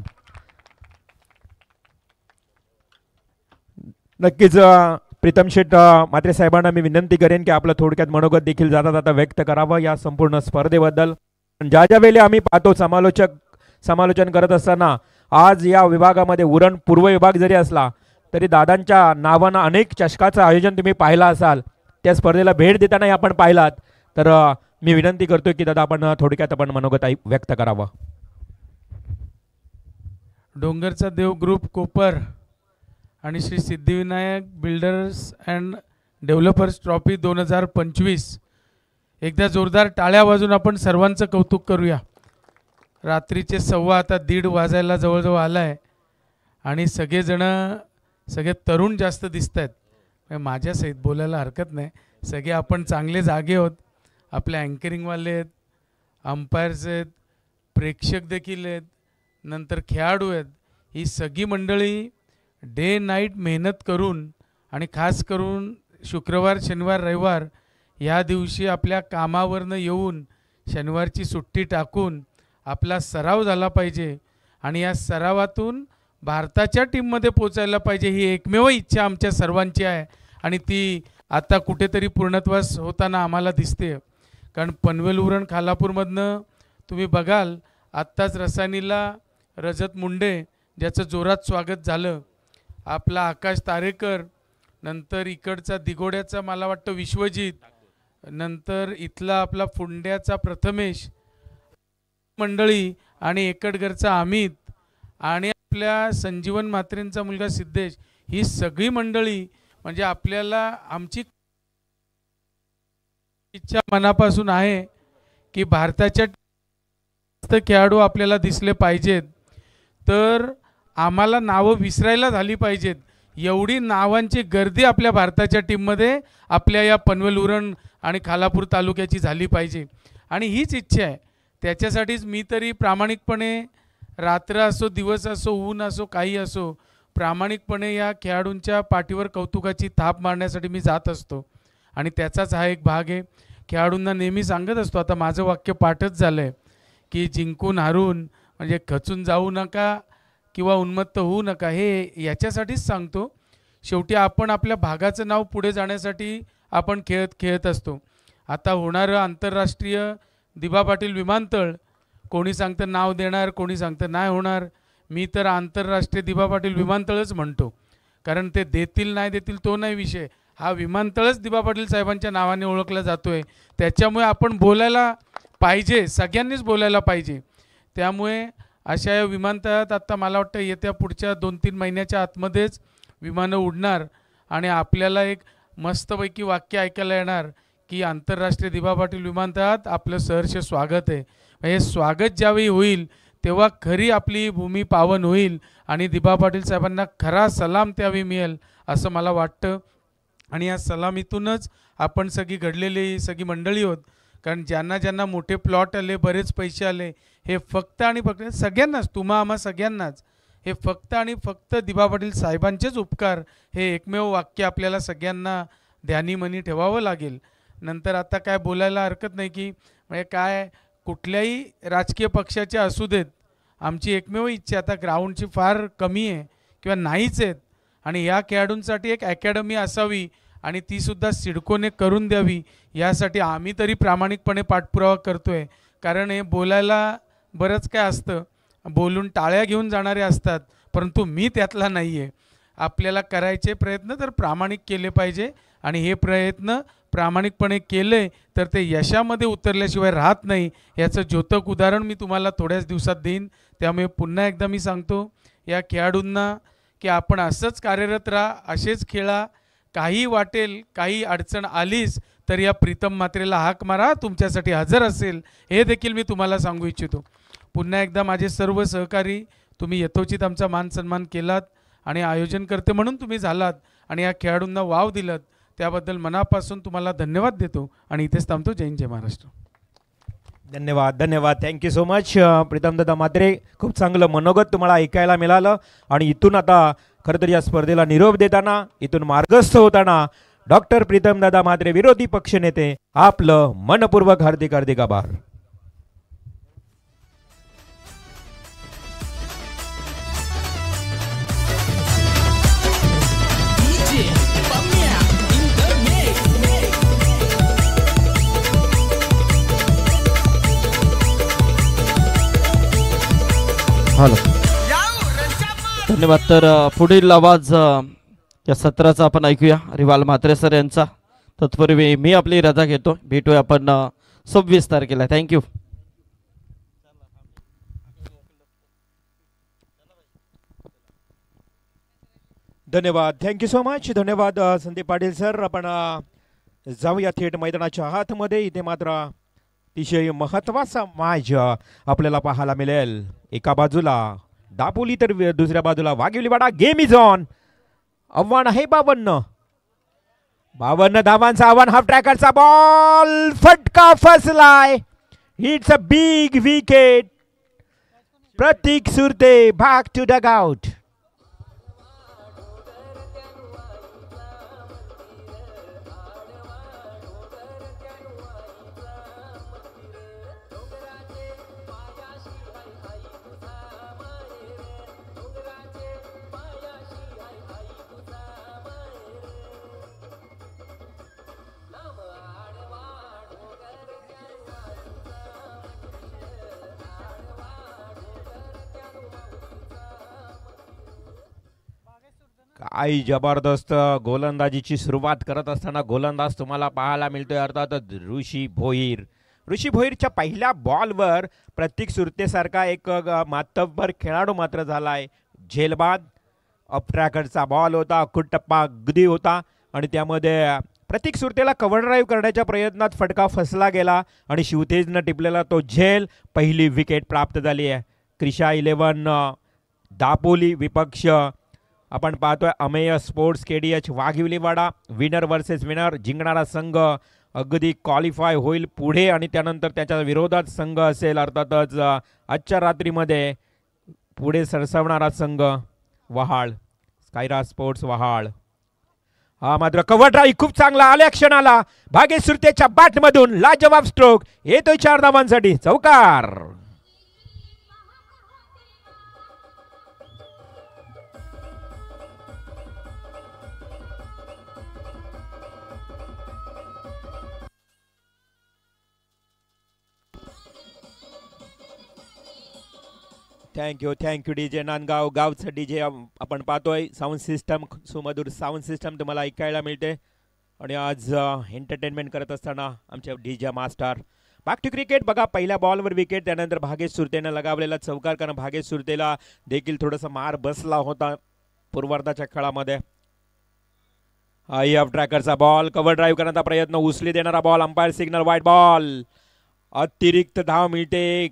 नक्कीच प्रीतम शेठ म्हात्रे साहेबांना मी विनंती करेन की आपलं थोडक्यात मनोगत देखील जाता जाता व्यक्त करावं या संपूर्ण स्पर्धेबद्दल. ज्या वेळी आम्ही पाहतो समालोचन करत असताना आज या विभागामध्ये उरण पूर्व विभाग जरी असला तरी दादांच्या नावानं अनेक चषकाचं आयोजन तुम्ही पाहिलं असाल. त्या स्पर्धेला भेट देतानाही आपण पाहिलात. तर मी विनंती करतोय की दादा आपण थोडक्यात आपण मनोगत व्यक्त करावं. डोंगरचा देव ग्रुप कोपर आणि Shri Siddhivinayak builders and developers trophy 2025 एकदा जोरदार टाळ्या वाजून आपण सर्वांचं कौतुक करूया. रात्रीचे 1:15 वाजायला जवळजवळ आला आहे आणि सगळे तरुण जास्त दिसत आहेत. माझ्यासहित बोलायला हरकत नाही. सगळे आपण चांगले जागे आहोत. आपले अँकरिंगवाले आहेत, अंपायर्स आहेत, प्रेक्षक देखील आहेत, नंतर खेळाडू आहेत. ही सगळी मंडळी डे नाईट मेहनत करून आणि खास करून शुक्रवार शनिवार रविवार ह्या दिवशी आपल्या कामावरनं येऊन शनिवारची सुट्टी टाकून आपला सराव झाला पाहिजे आणि या सरावातून भारताच्या टीममध्ये पोचायला पाहिजे ही एकमेव इच्छा आमच्या सर्वांची आहे आणि ती आता कुठेतरी पूर्णत्वास होताना आम्हाला दिसते. कारण पनवेल उरण खालापूरमधनं तुम्ही बघाल आत्ताच रसायनीला रजत मुंडे ज्याचं जोरात स्वागत झालं, आपला आकाश तारेकर, नंतर इकडचा दिघोड्याचा मला वाटतं विश्वजित, नंतर इथला आपला फुंड्याचा प्रथमेश मंडळी आणि एकटगरचा अमित आणि आपल्या संजीवन म्हात्रेंचा मुलगा सिद्धेश, ही सगळी मंडळी म्हणजे आपल्याला आमची इच्छा मनापासून आहे की भारताच्या खेळाडू आपल्याला दिसले पाहिजेत. तर आम्हाला नावं विसरायला झाली पाहिजेत. एवढी नावांची गर्दी आपल्या भारताच्या टीममध्ये आपल्या या पनवेल उरण आणि खालापूर तालुक्याची झाली पाहिजे आणि हीच इच्छा आहे. त्याच्यासाठीच मी तरी प्रामाणिकपणे रात्र असो दिवस असो ऊन असो काही असो प्रामाणिकपणे या खेळाडूंच्या पाठीवर कौतुकाची थाप मारण्यासाठी मी जात असतो आणि त्याचाच हा एक भाग आहे. खेळाडूंना नेहमी सांगत असतो, आता माझं वाक्य पाठच झालं आहे की जिंकून हारून म्हणजे खचून जाऊ नका किंवा उन्मत्त होऊ नका. हे याच्यासाठीच सांगतो. शेवटी आपण आपल्या भागाचं नाव पुढे जाण्यासाठी आपण खेळत असतो. आता होणारं आंतरराष्ट्रीय दिबा पाटील विमानतळ कोणी सांगतं नाव देणार, कोणी सांगतं नाही होणार. मी तर आंतरराष्ट्रीय दिबा पाटील विमानतळच म्हणतो, कारण ते देतील नाही देतील तो नाही विषय. हा विमानतळच दिबा पाटील साहेबांच्या नावाने ओळखला जातो आहे. त्याच्यामुळे आपण बोलायला पाहिजे, सगळ्यांनीच बोलायला पाहिजे. त्यामुळे अशा या विमानतळात आत्ता मला वाटतं येत्या पुढच्या 2-3 महिन्याच्या आतमध्येच विमानं उडणार आणि आपल्याला एक मस्तपैकी वाक्य ऐकायला येणार की आंतरराष्ट्रीय दिबा पाटील विमानतळात आपलं सहर्ष स्वागत आहे. हे स्वागत ज्यावेळी होईल तेव्हा खरी आपली भूमी पावन होईल आणि दिबा पाटील साहेबांना खरा सलाम त्यावेळी मिळेल असं मला वाटतं. आणि या सलामीतूनच आपण सगळी घडलेली सगळी मंडळी होत. कारण ज्यांना ज्यांना मोठे प्लॉट आले, बरेच पैसे आले, हे फक्त आणि फक्त सगळ्यांनाच, तुम्हा आम्हा सगळ्यांनाच, हे फक्त आणि फक्त दिबा पाटील साहेबांचेच उपकार, हे एकमेव वाक्य आपल्याला सगळ्यांना ध्यानी मनी ठेवावं लागेल. नंतर आता काय बोलायला हरकत नाही की म्हणजे काय कुठल्याही राजकीय पक्षाच्या असू देत, आमची एकमेव इच्छा आता ग्राउंडची फार कमी आहे किंवा नाहीच आहेत आणि या खेळाडूंसाठी एक अकॅडमी असावी आणि तीसुद्धा सिडकोने करून द्यावी यासाठी आम्ही तरी प्रामाणिकपणे पाठपुरावा करतो आहे. कारण हे बोलायला बरंच काय असतं, बोलून टाळ्या घेऊन जाणारे असतात, परंतु मी त्यातला नाही आहे. आपल्याला करायचे प्रयत्न तर प्रामाणिक केले पाहिजे आणि हे प्रयत्न प्रामाणिकपणे केले तर ते यशामध्ये उतरल्याशिवाय राहत नाही. याचं द्योतक उदाहरण मी तुम्हाला थोड्याच दिवसात देईन. त्यामुळे पुन्हा एकदा मी सांगतो या खेळाडूंना की आपण असंच कार्यरत राहा, असेच खेळा. काही वाटेल, काही अडचण आलीच तर या प्रीतम म्हात्रेला हाक मारा, तुमच्यासाठी हजर असेल, हे देखील मी तुम्हाला सांगू इच्छितो. पुन्हा एकदा माझे सर्व सहकारी, तुम्ही यथोचित आमचा मान सन्मान केलात आणि आयोजन करते म्हणून तुम्ही झालात आणि या खेळाडूंना वाव दिलात, त्याबद्दल मनापासून तुम्हाला धन्यवाद देतो आणि इथेच थांबतो. जय हिंद, जय महाराष्ट्र. धन्यवाद, धन्यवाद. थँक्यू सो मच प्रीतमदादा म्हात्रे. खूप चांगलं मनोगत तुम्हाला ऐकायला मिळालं आणि इथून आता खरं तर या स्पर्धेला निरोप देताना, इथून मार्गस्थ होताना डॉक्टर प्रीतमदादा म्हात्रे, विरोधी पक्षनेते, आपलं मनपूर्वक हार्दिक हार्दिक आभार. हॅलो, धन्यवाद. तर पुढील आवाज या सत्राचा आपण ऐकूया रिवाल म्हात्रे सर यांचा. तत्पूर्वी मी आपली रजा घेतो. भेटूया आपण 26 तारखेला. थँक्यू. धन्यवाद, थँक्यू सो मच. धन्यवाद संदीप पाटील सर. आपण जाऊया थेट मैदानाच्या हातमध्ये. इथे मात्र अतिशय महत्त्वाचा मॅच आपल्याला पाहायला मिळेल. एका बाजूला दापोली तर दुसऱ्या बाजूला वाघिवलीवाडा. Game is on. आव्हान आहे 52 धावांचं आव्हान. हाफ ट्रॅकरचा बॉल फटका फसलाय. It's a big wicket. Pratik Surte back to dugout. काय जबरदस्त गोलंदाजीची सुरुवात करत असताना गोलंदाज तुम्हाला पाहायला मिळतोय, अर्थातच ऋषी भोईर. ऋषी भोईरच्या पहिल्या बॉलवर प्रतीक सुरतेसारखा एक मातब्बर खेळाडू मात्र झालाय. झेलबाद अप ट्रॅकरचा बॉल होता, कुट्टप्पा अगदी होता आणि त्यामध्ये प्रतीक सुरतेला कव्हर ड्राईव्ह करण्याच्या प्रयत्नात फटका फसला गेला आणि शिवतेजनं टिपलेला तो झेल. पहिली विकेट प्राप्त झाली आहे. क्रिशा 11 दापोली विपक्ष आपण पाहतोय Amey sports KDH Waghivliwada. Winner versus winner. जिंकणारा संघ अगदी क्वालिफाय होईल पुढे आणि त्यानंतर त्याच्या विरोधात संघ असेल. अर्थातच आजच्या रात्रीमध्ये पुढे सरसवणारा संघ वहाळ, स्कायरा स्पोर्ट्स वहाळ. हा मात्र कव्हर ड्राईव्ह खूप चांगला आल्या क्षणाला भागेश सुरतेच्या बॅटमधून लाजवाब स्ट्रोक येतोय 4 धावांसाठी. चौकार. Thank you DJ Nandgaon. गावचं DJ आपण पाहतोय. साऊंड सिस्टम, सुमधुर साऊंड सिस्टम तुम्हाला ऐकायला मिळते आणि आज एंटरटेनमेंट करत असताना आमचे DJ master back to cricket. बघा पहिल्या बॉलवर विकेट, त्यानंतर भागेश सुरतेनं लगावलेला चौकार, कारण भागेश सुरतेला देखील थोडासा मार बसला होता पूर्वार्धाच्या खेळामध्ये. हाई ऑफ ट्रॅकरचा बॉल, कव्हर ड्राईव्ह करण्याचा प्रयत्न, उचली देणारा ball, umpire signal white ball. अतिरिक्त धाव मिळते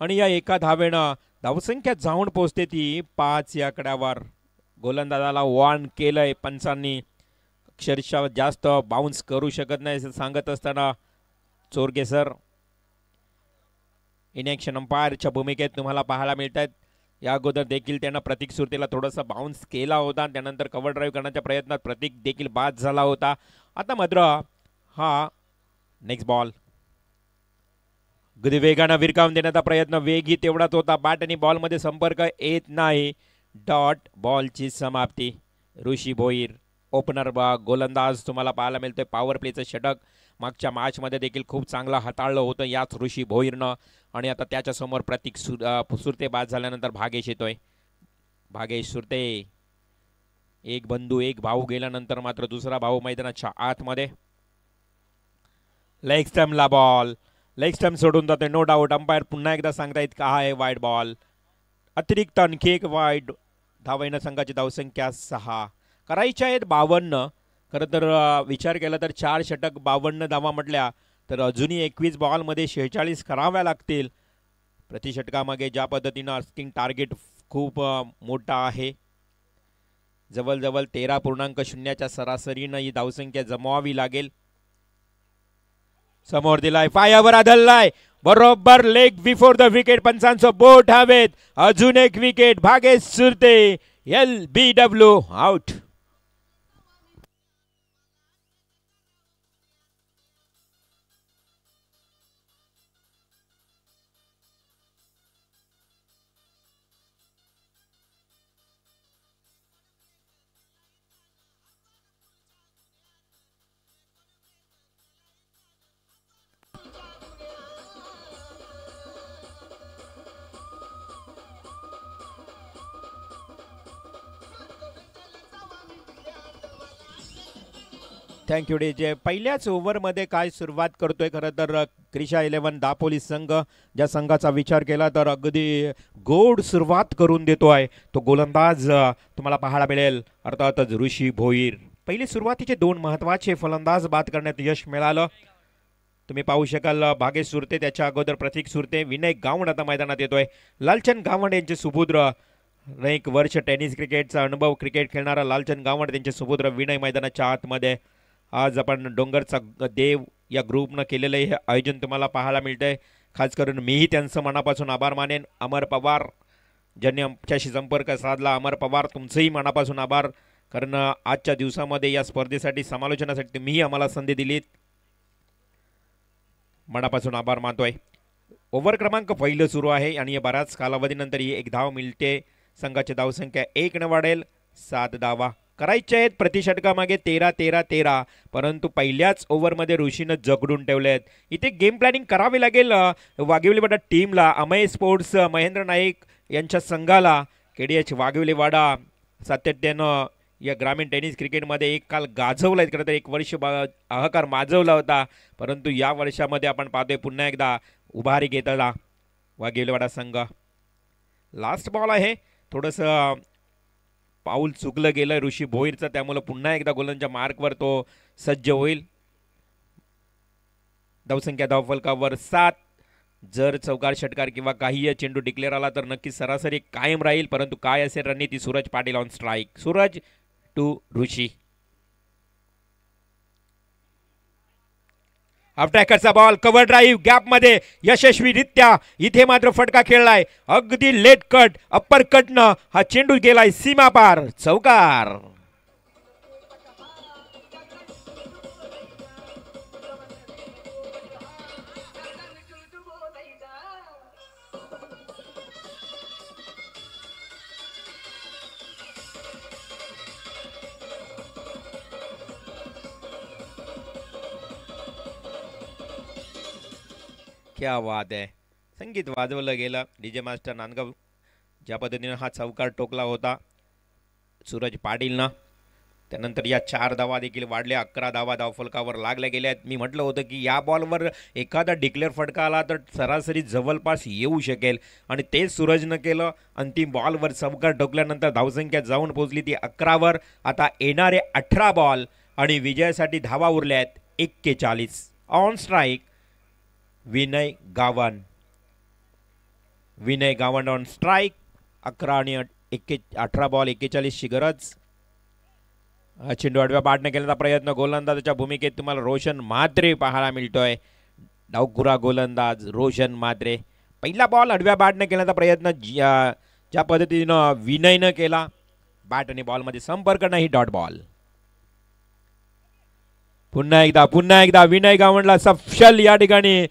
आणि या एका धावेनं धावसंख्या जाऊन पोहोचते ती 5 या आकड्यावर. गोलंदाजाला वॉर्न केलंय पंचांनी, अक्षरशः जास्त बाउन्स करू शकत नाही असं सांगत असताना चोरगे सर इनॅक्शन अंपायरच्या भूमिकेत तुम्हाला पाहायला मिळत आहेत. या अगोदर देखील त्यांना प्रतीक सुरतेला थोडासा बाउन्स केला होता, त्यानंतर कव्हर ड्राईव्ह करण्याच्या प्रयत्नात प्रतीक देखील बाद झाला होता. आता मात्र हा नेक्स्ट बॉल अगदी वेगानं विरकावून देण्याचा प्रयत्न, वेगही तेवढाच होता, बॅट आणि बॉलमध्ये संपर्क येत नाही. डॉट बॉलची समाप्ती. ऋषी भोईर ओपनर गोलंदाज तुम्हाला पाहायला मिळतोय. पॉवर प्लेचं षटक मागच्या मॅचमध्ये देखील खूप चांगलं हाताळलं होतं याच ऋषी भोईरनं, आणि आता त्याच्यासमोर प्रतीक सुरते बाद झाल्यानंतर भागेश येतोय. भागेश सुरते, एक बंधू एक भाऊ गेल्यानंतर मात्र दुसरा भाऊ मैदानाच्या आतमध्ये. लेग स्टम्पला बॉल, लेग स्टम्प सोडून जातोय नो डाऊट. अंपायर पुन्हा एकदा सांगतायत का आहे वाईड बॉल. अतिरिक्त आणखी एक वाईड. धावेनं संघाची धावसंख्या 6 करायच्या आहेत 52. खरं तर विचार केला तर 4 षटक 52 धावा म्हटल्या तर अजूनही 21 बॉलमध्ये 46 कराव्या लागतील. प्रति षटकामागे ज्या पद्धतीनं आस्किंग टार्गेट खूप मोठा आहे, जवळजवळ 13.0च्या सरासरीनं ही धावसंख्या जमवावी लागेल. समोर दिलाय, पायावर आदळलाय, बरोबर लेग बिफोर द विकेट. पंचांचं बोट हवेत. अजून एक wicket. Bhagesh Surte LBW out. Thank you DJ. पहिल्याच ओव्हरमध्ये काय सुरुवात करतोय खरं तर क्रिशा 11 दापोली संघ. ज्या संघाचा विचार केला तर अगदी गोड सुरुवात करून देतोय तो गोलंदाज तुम्हाला पाहायला मिळेल, अर्थातच ऋषी भोईर. पहिले सुरुवातीचे 2 महत्त्वाचे फलंदाज बाद करण्यात यश मिळालं. तुम्ही पाहू शकाल भागेश सुरते, त्याच्या अगोदर प्रतीक सुरते, विनय गावंड आता मैदानात येतोय. लालचंद गावंड यांचे सुपुत्र, एक वर्ष टेनिस क्रिकेटचा अनुभव क्रिकेट खेळणारा लालचंद गावंड त्यांचे सुपुत्र विनय मैदानाच्या आतमध्ये. आज आपण डोंगरचा देव या ग्रुपनं केलेलं हे आयोजन तुम्हाला पाहायला मिळतंय. खास करून मीही त्यांचं मनापासून आभार मानेन. अमर पवार ज्यांनी आमच्याशी संपर्क साधला, अमर पवार तुमचंही मनापासून आभार, कारण आजच्या दिवसामध्ये या स्पर्धेसाठी समालोचनासाठी तुम्हीही आम्हाला संधी दिलीत. मनापासून आभार मानतोय. ओव्हर क्रमांक 1 सुरू आहे आणि बऱ्याच कालावधीनंतर ही एक धाव मिळते. संघाची धावसंख्या 1 ने वाढेल. 7 धावा करायचे आहेत प्रति षटकामागे 13-13-13, परंतु पहिल्याच ओव्हरमध्ये ऋषीनं जगडून ठेवले आहेत. इथे गेम प्लॅनिंग करावी लागेल वाघिवलीवाडा टीमला. अमय स्पोर्ट्स महेंद्र नाईक यांच्या संघाला KDH वाघिवलीवाडा सातत्यानं या ग्रामीण टेनिस क्रिकेटमध्ये एक काल गाजवला, खरं तर 1 वर्ष हाहाकार माजवला होता, परंतु या वर्षामध्ये आपण पाहतोय पुन्हा एकदा उभारी घेतला वाघिवलीवाडा संघ. लास्ट बॉल आहे, थोडंसं पाऊल चुकलं गेलं ऋषी भोईरचं, त्यामुळे पुन्हा एकदा गोलंदाजाच्या मार्कवर तो सज्ज होईल. धावसंख्या धावफलकावर 7. जर चौकार षटकार किंवा काही चेंडू डिक्लेअर आला तर नक्की सरासरी कायम राहील, परंतु काय असेल रणनीती. Suraj Patil on strike. Suraj to Rishi. अटॅकरचा बॉल, कव्हर ड्राईव्ह गॅपमध्ये यशस्वीरित्या इथे मात्र फटका खेळलाय. अगदी लेट कट अप्पर कटनं हा चेंडू गेलाय सीमा पार. चौकार. क्या बात आहे. संगीत वाजवलं गेलं. डीजे मास्टर नांदगाव ज्या पद्धतीने हा चौकार टोकला होता सूरज पाटीलनं, त्यानंतर या 4 धावा देखील वाढल्या, 11 धावा धावफलकावर लागल्या गेल्या आहेत. मी म्हटलं होतं की या बॉलवर एखादा डिक्लेअर फटका आला तर सरासरी जवळपास येऊ शकेल आणि तेच सूरजनं केलं. अंतिम बॉलवर चौकार ठोकल्यानंतर धावसंख्या जाऊन पोहोचली ती 11वर. आता येणारे 18 बॉल आणि विजयासाठी धावा उरल्या आहेत 41. On strike Vinay Gawan. Vinay Gawan on strike. 11 आणि 18 बॉल 41ची गरज. चेंडू आडव्या बाटने केल्याचा प्रयत्न, गोलंदाजाच्या भूमिकेत तुम्हाला रोशन म्हात्रे पाहायला मिळतोय. डावखुरा गोलंदाज रोशन म्हात्रे. पहिला बॉल आडव्या बाटने केल्याचा प्रयत्न ज्या पद्धतीनं विनयनं केला, बॅट आणि बॉलमध्ये संपर्क नाही, डॉट बॉल. पुन्हा एकदा विनय गावणला सफल या ठिकाणी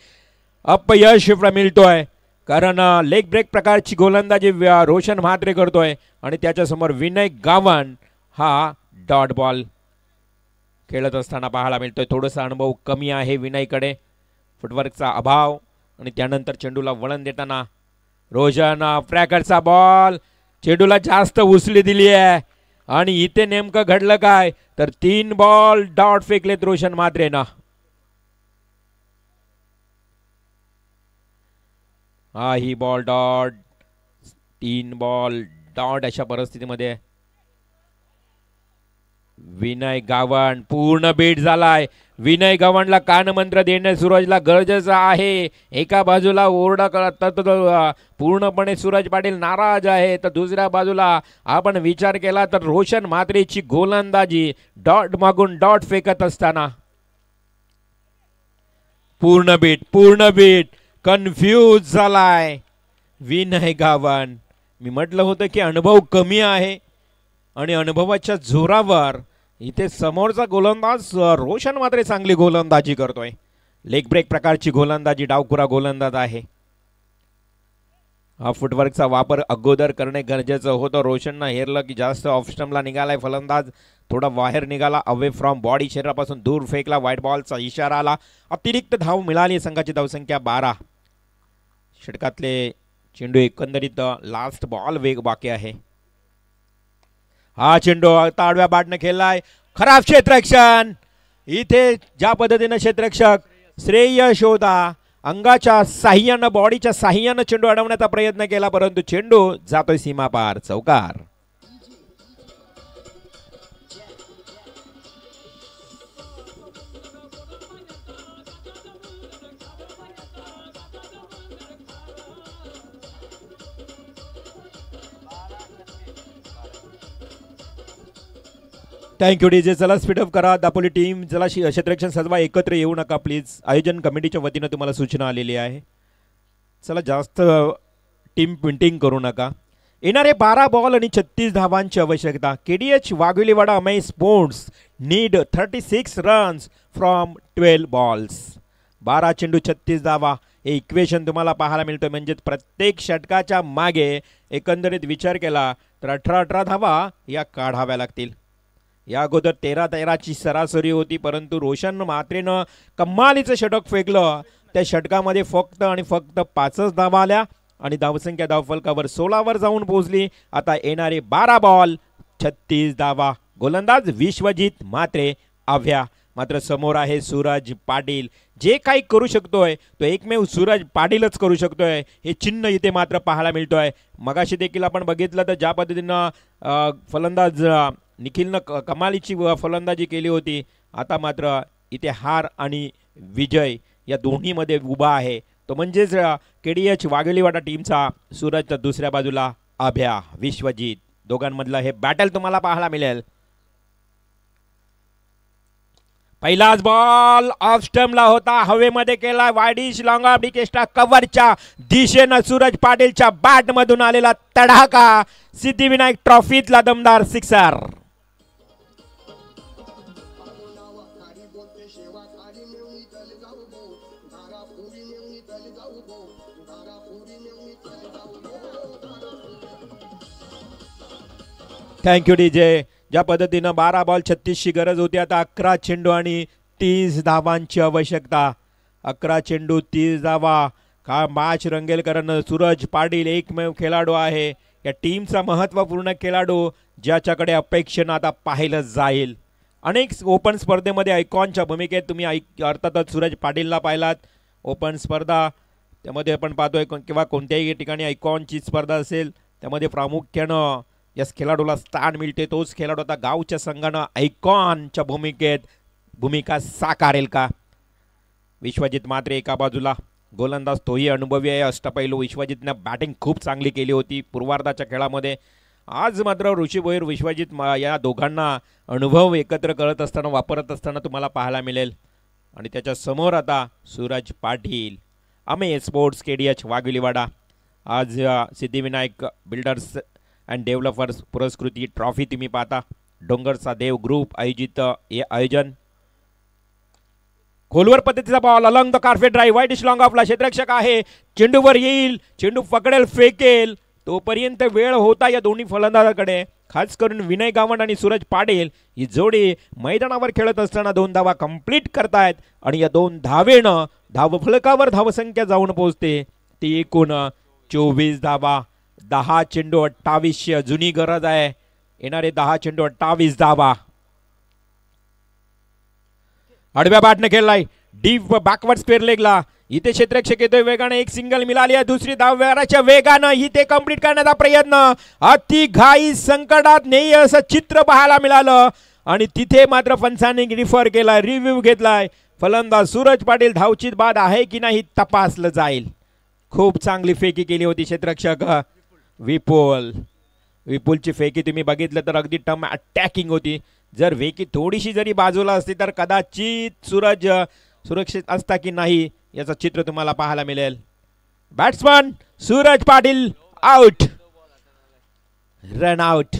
अपयश मिळतोय, कारण लेग ब्रेक प्रकारची गोलंदाजी रोशन म्हात्रे करतोय आणि त्याच्यासमोर विनय गावण हा डॉट बॉल खेळत असताना पाहायला मिळतोय. थोडासा अनुभव कमी आहे विनयकडे, फुटवर्कचा अभाव आणि त्यानंतर चेंडूला वळण देताना रोशन फ्रॅकरचा बॉल, चेंडूला जास्त उसली दिली आहे आणि इथे नेमकं घडलं काय तर 3 बॉल डॉट फेकलेत रोशन म्हात्रेनं. हा ही बॉल डॉट, 3 बॉल डॉट. अशा परिस्थितीमध्ये विनय गावण पूर्ण बीट झालाय. विनय गावणला कानमंत्र देणे सूरजला गरजेचं आहे. एका बाजूला ओरडा करत पूर्णपणे सूरज पाटील नाराज आहे, तर दुसऱ्या बाजूला आपण विचार केला तर रोशन म्हात्रेची गोलंदाजी डॉट मागून डॉट फेकत असताना पूर्ण बीट कन्फ्यूज झालाय विनय गावण. मी म्हटलं होतं की अनुभव कमी आहे आणि अनुभवाच्या जोरावर इथे समोरचा गोलंदाज रोशन म्हात्रे चांगली गोलंदाजी करतोय. लेग ब्रेक प्रकारची गोलंदाजी, डावखुरा गोलंदाज आहे. हा फुटवर्कचा वापर अगोदर करणे गरजेचं होतं. रोशननं हेरलं की जास्त ऑफ स्टंपला निघालाय फलंदाज, थोडा बाहेर निघाला, अवे फ्रॉम बॉडी, शरीरापासून दूर फेकला. व्हाईट बॉलचा इशारा आला. अतिरिक्त धाव मिळाली. संघाची धावसंख्या 12. षटकातले चेंडू एकंदरीत लास्ट बॉल वेग बाकी आहे. हा चेंडू आडव्या बाटने खेळलाय. खराब क्षेत्ररक्षण. इथे ज्या पद्धतीने क्षेत्ररक्षक श्रेय शोधा अंगाच्या साह्यानं, बॉडीच्या साह्यानं चेंडू अडवण्याचा प्रयत्न केला, परंतु चेंडू जातोय सीमापार. चौकार. Thank you DJ. चला स्पीडअप करा. दापोली टीम चला क्षेत्ररक्षण सजवा. एकत्र येऊ नका प्लीज. आयोजन कमिटीच्या वतीनं तुम्हाला सूचना आलेली आहे. चला जास्त टीम प्रिंटिंग करू नका. येणारे 12 बॉल आणि 36 धावांची आवश्यकता. KDH Wagholiwada amaze sports need 36 runs from 12 balls. 12 चेंडू 36 धावा हे इक्वेशन तुम्हाला पाहायला मिळतं. म्हणजे प्रत्येक षटकाच्या मागे एकंदरीत विचार केला तर 18 धावा या काढाव्या लागतील. या अगोदर 13ची सरासरी होती, परंतु रोशन म्हात्रेनं कमालीचं षटक फेकलं. त्या षटकामध्ये फक्त 5च धावा आल्या आणि धावसंख्या धावफलकावर 16वर जाऊन पोहोचली. आता येणारे 12 बॉल 36 धावा. गोलंदाज विश्वजित म्हात्रे आव्या. मात्र समोर आहे सूरज पाटील. जे काही करू शकतोय तो एकमेव सूरज पाटीलच करू शकतोय, हे चिन्ह इथे मात्र पाहायला मिळतोय. मगाशी देखील आपण बघितलं तर ज्या पद्धतीनं फलंदाज निखिलनं कमालीची फलंदाजी केली होती, आता मात्र इथे हार आणि विजय या दोन्हीमध्ये उभा आहे. तो म्हणजेच KDH वाघोलीवाडा टीमचा सूरज, तर दुसऱ्या बाजूला आभ्या विश्वजित. दोघांमधलं हे बॅटल तुम्हाला पाहायला मिळेल. पहिलाच बॉल ऑफ स्टंपला होता, हवेमध्ये केला. वायडिश लॉंग ऑफ डिकेस्टा कव्हरच्या दिशेनं सूरज पाटीलच्या बॅट मधून आलेला तडाखा. सिद्धिविनायक ट्रॉफीतला दमदार सिक्सर. Thank you DJ. ज्या पद्धतीनं 12 बॉल 36ची गरज होती, आता 11 चेंडू आणि 30 धावांची आवश्यकता. 11 चेंडू 30 धावा. का मॅच रंगेल, कारण सूरज पाटील एकमेव खेळाडू आहे या टीमचा महत्त्वपूर्ण खेळाडू ज्याच्याकडे अपेक्षेनं आता पाहिलं जाईल. अनेक ओपन स्पर्धेमध्ये आयकॉनच्या भूमिकेत तुम्ही अर्थातच सूरज पाटीलला पाहिलात. ओपन स्पर्धा त्यामध्ये आपण पाहतोय किंवा कोणत्याही ठिकाणी आयकॉनची स्पर्धा असेल त्यामध्ये प्रामुख्यानं याच खेळाडूला स्थान मिळते. तोच खेळाडू आता गावच्या संघानं आयकॉनच्या भूमिका साकारेल का? विश्वजित मात्रे एका बाजूला, गोलंदाज तोही अनुभवी आहे, अष्टपैलू. विश्वजितनं बॅटिंग खूप चांगली केली होती पूर्वार्धाच्या खेळामध्ये. आज मात्र ऋषी भोईर विश्वजित या दोघांना अनुभव एकत्र करत असताना वापरत असताना तुम्हाला पाहायला मिळेल. आणि त्याच्या समोर आता सूरज पाटील, अमे स्पोर्ट्स KDH वाघिलीवाडा. आज सिद्धिविनायक बिल्डर्स अँड डेव्हलपर्स पुरस्कृती ट्रॉफी तुम्ही पाहता. डोंगरचा देव ग्रुप आयोजित हे आयोजन. खोलवर पद्धतीचा ball along the carpet drive, वाईट इश लॉंग ऑफला. क्षेत्ररक्षक आहे, चेंडूवर येईल, चेंडू पकडेल, फेकेल, तोपर्यंत वेळ होता या दोन्ही फलंदाजाकडे. खास करून विनय गावंड आणि सूरज पाटील ही जोडी मैदानावर खेळत असताना 2 धावा कंप्लीट करतायत आणि या 2 धावेनं धावफलकावर धावसंख्या जाऊन पोहोचते ती एकूण 24 धावा. 10 चेंडू 28 जुनी गरज आहे. येणारे 10 चेंडू 28 धावा. आडव्या बॅटने खेळलाय, डीप बॅकवर्ड स्क्वेअर लेगला. इथे क्षेत्ररक्षक येतोय वेगाने, एक सिंगल मिळाली आहे. दुसरी धावच्या वेगानं इथे कंप्लीट करण्याचा प्रयत्न. अति घाई संकटात नाही असं चित्र पाहायला मिळालं आणि तिथे मात्र पंचांनी रिफर केलाय, रिव्ह्यू घेतलाय. फलंदाज सूरज पाटील धावचित बाद आहे की नाही तपासलं जाईल. खूप चांगली फेकी केली होती क्षेत्ररक्षक विपुलची फेकी तुम्ही बघितलं तर अगदी टर्म अटॅकिंग होती. जर फेकी थोडीशी जरी बाजूला असती तर कदाचित सूरज सुरक्षित असता की नाही याचं चित्र तुम्हाला पाहायला मिळेल. Batsman Suraj Patil out, run out.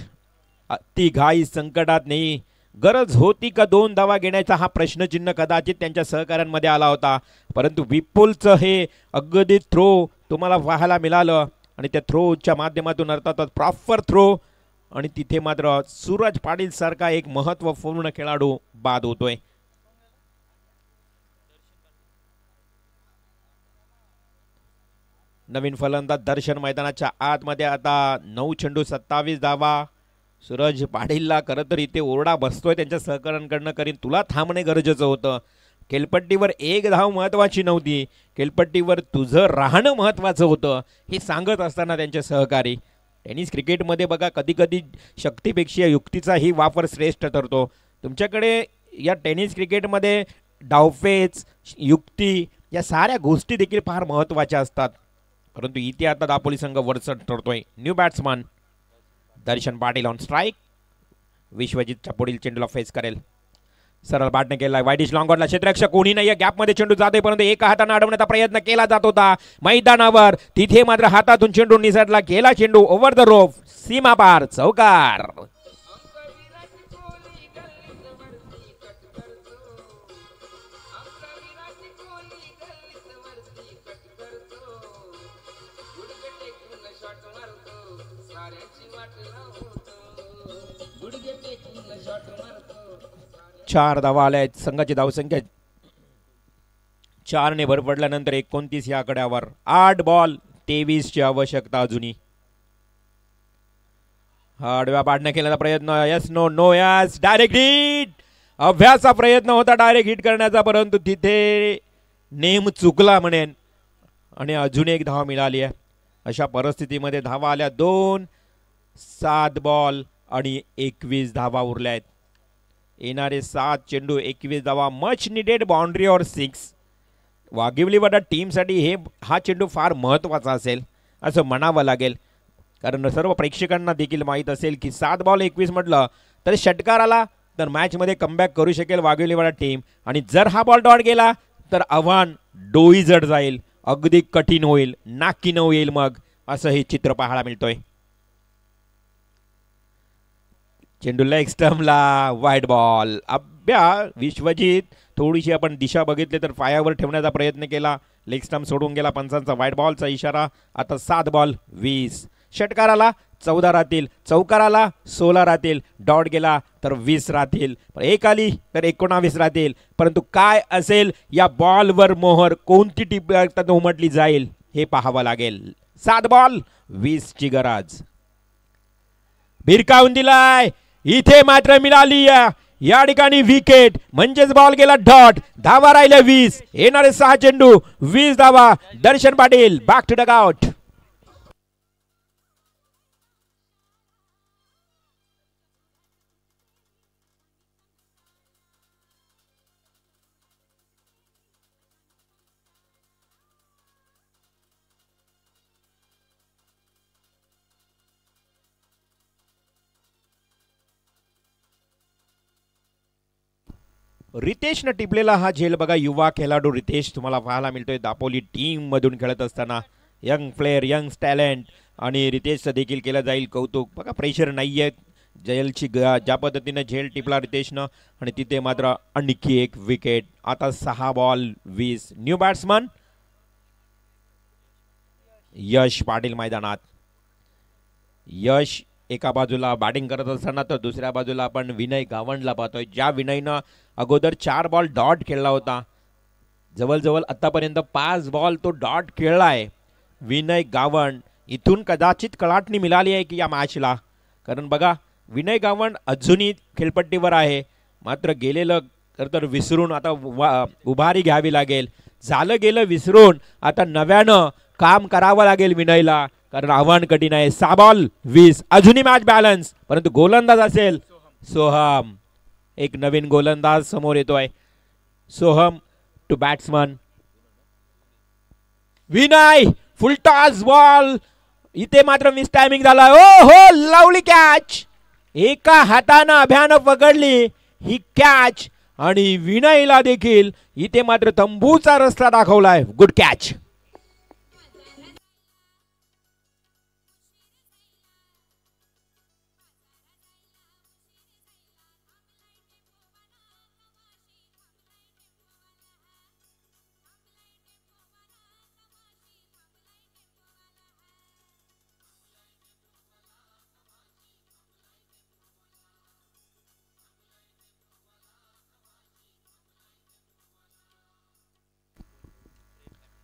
ती घाई संकटात नाही. गरज होती का 2 धावा घेण्याचा हा प्रश्नचिन्ह कदाचित त्यांच्या सहकाऱ्यांमध्ये आला होता, परंतु विपुलचं हे अगदी थ्रो तुम्हाला पाहायला मिळालं आणि त्या थ्रोच्या माध्यमातून अर्थातच प्रॉपर थ्रो आणि तिथे मात्र सूरज पाटील सारखा एक महत्त्वपूर्ण खेळाडू बाद होतोय. नवीन फलंदाज दर्शन मैदानाच्या आतमध्ये. आता 9 चेंडू 27 धावा. सूरज पाटीलला खरं तर इथे ओरडा बसतोय त्यांच्या सहकाऱ्यांकडनं, करीन तुला थांबणे गरजेचं होतं. खेळपट्टीवर 1 धाव महत्वाची नव्हती, खेळपट्टीवर तुझं राहणं महत्वाचं होतं हे सांगत असताना त्यांचे सहकारी. टेनिस क्रिकेटमध्ये बघा कधी कधी शक्तीपेक्षा युक्तीचाही वापर श्रेष्ठ ठरतो. तुमच्याकडे या टेनिस क्रिकेटमध्ये डावपेच युक्ती या साऱ्या गोष्टी देखील फार महत्त्वाच्या असतात, परंतु इथे आता दापोली संघ वरचढ ठरतोय. New batsman Darshan Patil on strike. विश्वजितच्या पुढील चेंडूला फेस करेल. सरळ बॅटने केलाय, वाईडिश लॉंग ऑनला. क्षेत्ररक्षक कोणी नाही, गॅपमध्ये चेंडू जातोय परंतु एका हाताने अडवण्याचा प्रयत्न केला जात होता मैदानावर. तिथे मात्र हातातून चेंडू निसटला, गेला चेंडू ओव्हर द रोप, सीमा पार, चौकार. चार धावा आल्या आहेत. संघाची धावसंख्या 4 ने भर पडल्यानंतर 29 या आकड्यावर. 8 बॉल 23 ची आवश्यकता अजूनही. आडव्या पाडण्या केल्याचा प्रयत्न, yes no no yes, direct hit. अभ्यासा प्रयत्न होता डायरेक्ट हिट करण्याचा, परंतु तिथे नेम चुकला म्हणेन आणि अजून एक धाव मिळाली आहे. अशा परिस्थितीमध्ये धावा आल्या 2. 7 बॉल आणि 21 धावा उरल्या आहेत. येणारे 7 चेंडू 21 धावा, मच निडेड बाउंड्री और 6. वाघिवलीवाडा टीमसाठी हा चेंडू फार महत्त्वाचा असेल असं म्हणावं लागेल, कारण सर्व प्रेक्षकांना देखील माहीत असेल की 7 बॉल 21 म्हटलं तर षटकार आला तर मॅचमध्ये कमबॅक करू शकेल वाघिवलीवाडा टीम, आणि जर हा बॉल डॉट गेला तर आव्हान डोईजड जाईल, अगदी कठीण होईल, नाकी नऊ येईल मग, असं हे चित्र पाहायला मिळतोय. चेंडू लेग स्टंपला, वाईड बॉल. विश्वजित थोडीशी आपण दिशा बघितली तर पायावर ठेवण्याचा प्रयत्न केला, लेग स्टंप सोडून गेला, पंचांचा वाईड बॉलचा इशारा. आता 7 बॉल 20. षटकाराला 14 राहतील, चौकाराला 16 राहतील, डॉट गेला तर 20 राहतील, एक आली तर 19 राहतील. परंतु काय असेल या बॉलवर मोहर, कोणती टीप उमटली जाईल हे पाहावं लागेल. 7 बॉल 20 ची गरज. भिरकावून दिलाय. इथे मात्र मिळाली या ठिकाणी विकेट, म्हणजेच बॉल गेला डॉट. धावा राहिल्या 20, येणारे 6 चेंडू 20 धावा. दर्शन पाटील बॅक टू डगआउट. रितेशनं टिपलेला हा झेल बघा. युवा खेळाडू रितेश तुम्हाला पाहायला मिळतोय दापोली टीम मधून खेळत असताना. यंग प्लेअर, यंग टॅलेंट, आणि रितेशचं देखील केलं जाईल कौतुक. बघा प्रेशर नाहीये. झेलची ज्या पद्धतीने झेल टिपला रितेशनं, आणि तिथे मात्र आणखी एक विकेट. आता 6 बॉल 20. न्यू बॅट्समन यश पाटील मैदानात. यश एका बाजूला बॅटिंग करत असताना तर दुसऱ्या बाजूला आपण विनय गावंडला पाहतोय. ज्या विनयनं अगोदर 4 बॉल डॉट खेळला होता, जवळजवळ आतापर्यंत 5 बॉल तो डॉट खेळलाय विनय गावंड. इथून कदाचित कलाटणी मिळाली आहे की या मॅचला, कारण बघा विनय गावंड अजूनही खेळपट्टीवर आहे. मात्र गेलेलं तर विसरून आता उभारी घ्यावी लागेल. झालं गेलं विसरून आता नव्यानं काम करावं लागेल विनयला, कारण आव्हान कठीण आहे. 6 बॉल 20. अजूनही मॅच बॅलन्स, परंतु गोलंदाज असेल सोहम. एक नवीन गोलंदाज समोर येतोय. Soham to batsman. Vinay full toss ball. इथे मात्र मिस टायमिंग झाला. ओ हो, लावली कॅच. एका हातानं अभ्यानं पकडली ही कॅच, आणि विनयला देखील इथे मात्र तंबूचा रस्ता दाखवलाय. Good catch.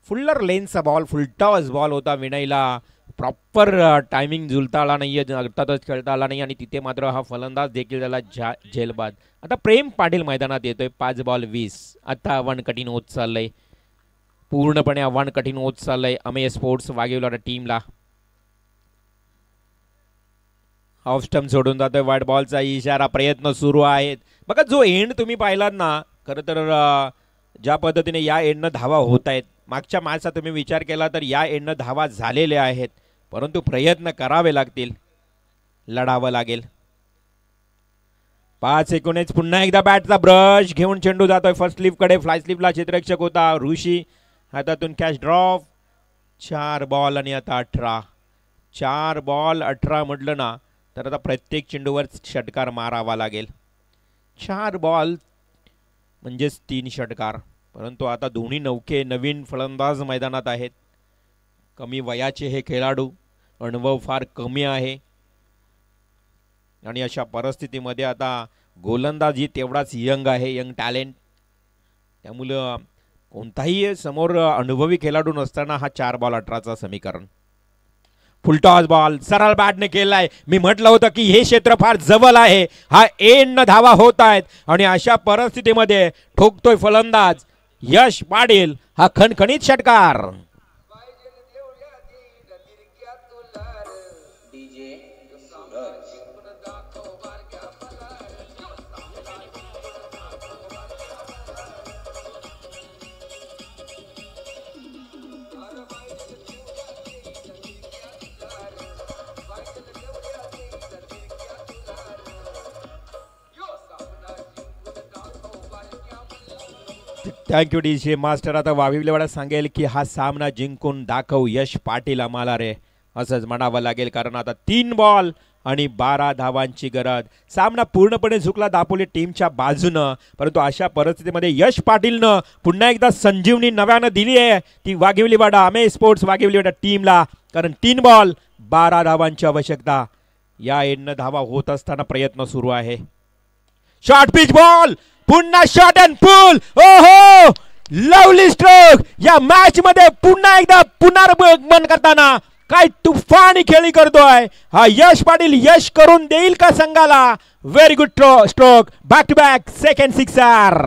फुल्लर लेन्सचा बॉल, फुलटॉस बॉल होता. विनयला प्रॉपर टायमिंग जुलता आला नाही, अर्थातच खेळता आला नाही, आणि तिथे मात्र हा फलंदाज देखील त्याला झेलबाद. आता प्रेम पाटील मैदानात येतोय. 5 बॉल 20. आता आव्हान कठीण होत चाललंय, पूर्णपणे आव्हान कठीण होत चाललंय अमेय स्पोर्ट्स वाघेवला टीमला. ऑफ स्टंप सोडून जातोय. वाईट बॉलचा इशारा. प्रयत्न सुरू आहेत. बघा जो एंड तुम्ही पाहिलात ना, खरं तर ज्या पद्धतीने या एंडनं धावा होत आहेत, मागच्या मॅचचा तुम्ही विचार केला तर या एंडनं धावा झालेल्या आहेत, परंतु प्रयत्न करावे लागतील, लढावं लागेल. 5-19. पुन्हा एकदा बॅटचा ब्रश घेऊन चेंडू जातोय फर्स्ट स्लिप कडे. फ्लाय स्लिपला क्षेत्ररक्षक होता ऋषी, हातातून कॅच ड्रॉप. 4 बॉल आणि आता 18. 4 बॉल 18 म्हटलं ना तर आता प्रत्येक चेंडूवर षटकार मारावा लागेल. 4 बॉल म्हणजेच 3 षटकार. परंतु आता दोन्ही नौके नवीन फलंदाज मैदानात आहेत. कमी वयाचे हे खेळाडू, अनुभव फार कमी आहे, आणि अशा परिस्थितीमध्ये आता गोलंदाजी तेवढाच यंग आहे, यंग टॅलेंट. त्यामुळं कोणताही समोर अनुभवी खेळाडू नसताना हा 4 बॉल 18चा समीकरण. फुलटॉस बॉल सरळ बॅटने केलाय. मी म्हटलं होतं की हे क्षेत्र फार जवळ आहे. हा एंड धावा होत आहेत, आणि अशा परिस्थितीमध्ये ठोकतोय फलंदाज यश पाटील हा खणखणीत षटकार. Thank you D master. आता वाविवलेवाडा सांगेल की हा सामना जिंकून दाखव यश पाटील आम्हाला रे, असंच म्हणावं लागेल, कारण आता 3 बॉल आणि 12 धावांची गरज. सामना पूर्णपणे झुकला दापोली टीमच्या बाजूनं, परंतु अशा परिस्थितीमध्ये यश पाटीलनं पुन्हा एकदा संजीवनी नव्यानं दिली आहे ती वाघिवलीवाडा अमेय स्पोर्ट्स वाघिवलीवाडा टीमला, कारण 3 बॉल 12 धावांची आवश्यकता. या एंडनं धावा होत असताना प्रयत्न सुरू आहे. शॉर्ट पिच बॉल, पुन्हा शॉट अँड पुल. ओहो, लवली स्ट्रोक. या मॅच मध्ये पुन्हा एकदा पुनरागमन करताना काय तुफानी खेळी करतोय हा यश पाटील. यश करून देईल का संघाला? Very good stroke, back to back second sixer.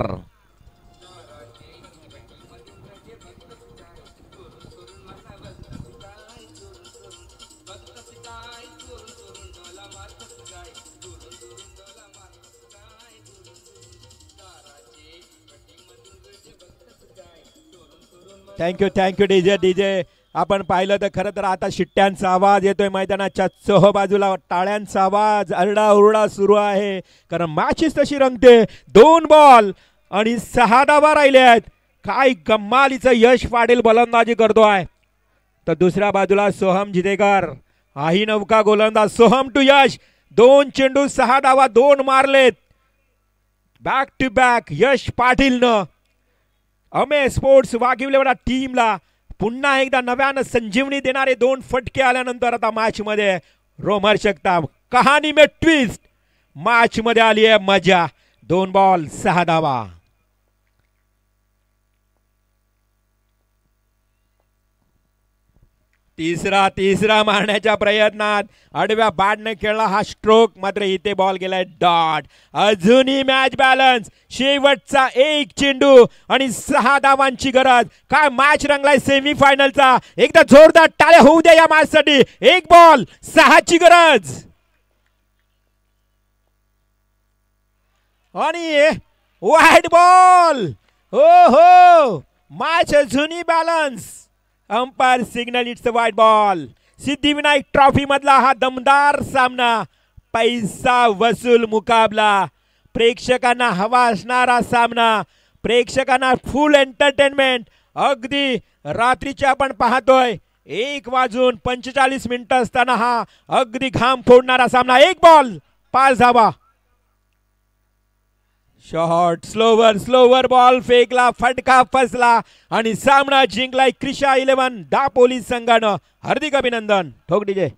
Thank you DJ. आपण पाहिलं तर खरं तर आता शिट्ट्यांचा आवाज येतोय मैदानाच्या चोह बाजूला, टाळ्यांचा आवाज, आरडाओरडा सुरू आहे कारण मॅचेस तशी रंगते. 2 बॉल आणि 6 धावा राहिले आहेत. काय कमालीचं यश पाटील गोलंदाजी करतोय. तर दुसऱ्या बाजूला सोहम जितेकर, हाही नौका गोलंदाज. सोहम टू यश, 2 चेंडू 6 धावा, 2 मारलेत. बॅक टू बॅक यश पाटीलनं अमे स्पोर्ट्स वाघिवलेवाडा टीमला पुन्हा एकदा नव्यानं संजीवनी देणारे 2 फटके आल्यानंतर आता मॅच मध्ये रोमांचकता, कहाणी में ट्विस्ट, मॅच मध्ये आली आहे मजा. 2 बॉल 6 धावा. तिसरा मारण्याच्या प्रयत्नात आडव्या बॅटने खेळला हा स्ट्रोक, मात्र इथे बॉल गेलाय डॉट. अजूनही मॅच बॅलन्स, शेवटचा 1 चेंडू आणि 6 धावांची गरज. काय मॅच रंगलाय सेमीफायनलचा. एकदा जोरदार टाळ्या होऊ द्या या मॅच साठी. 1 बॉल 6ची गरज आणि वाईड बॉल. हो मॅच अजूनही balance. Umpire signal it's a wide ball. Siddhivinayak trophy मधला हा दमदार सामना, पैसा वसूल मुकाबला, प्रेक्षकांना हवा असणारा सामना, प्रेक्षकांना फुल एंटरटेनमेंट. अगदी रात्रीचे आपण पाहतोय 1:45 असताना हा अगदी घाम फोडणारा सामना. 1 बॉल 5 धावा. शॉट स्लोवर बॉल फेकला, फटका फसला आणि सामना जिंकलाय क्रिशा 11 दापोली संघानं. हार्दिक अभिनंदन. ठोक डीजे.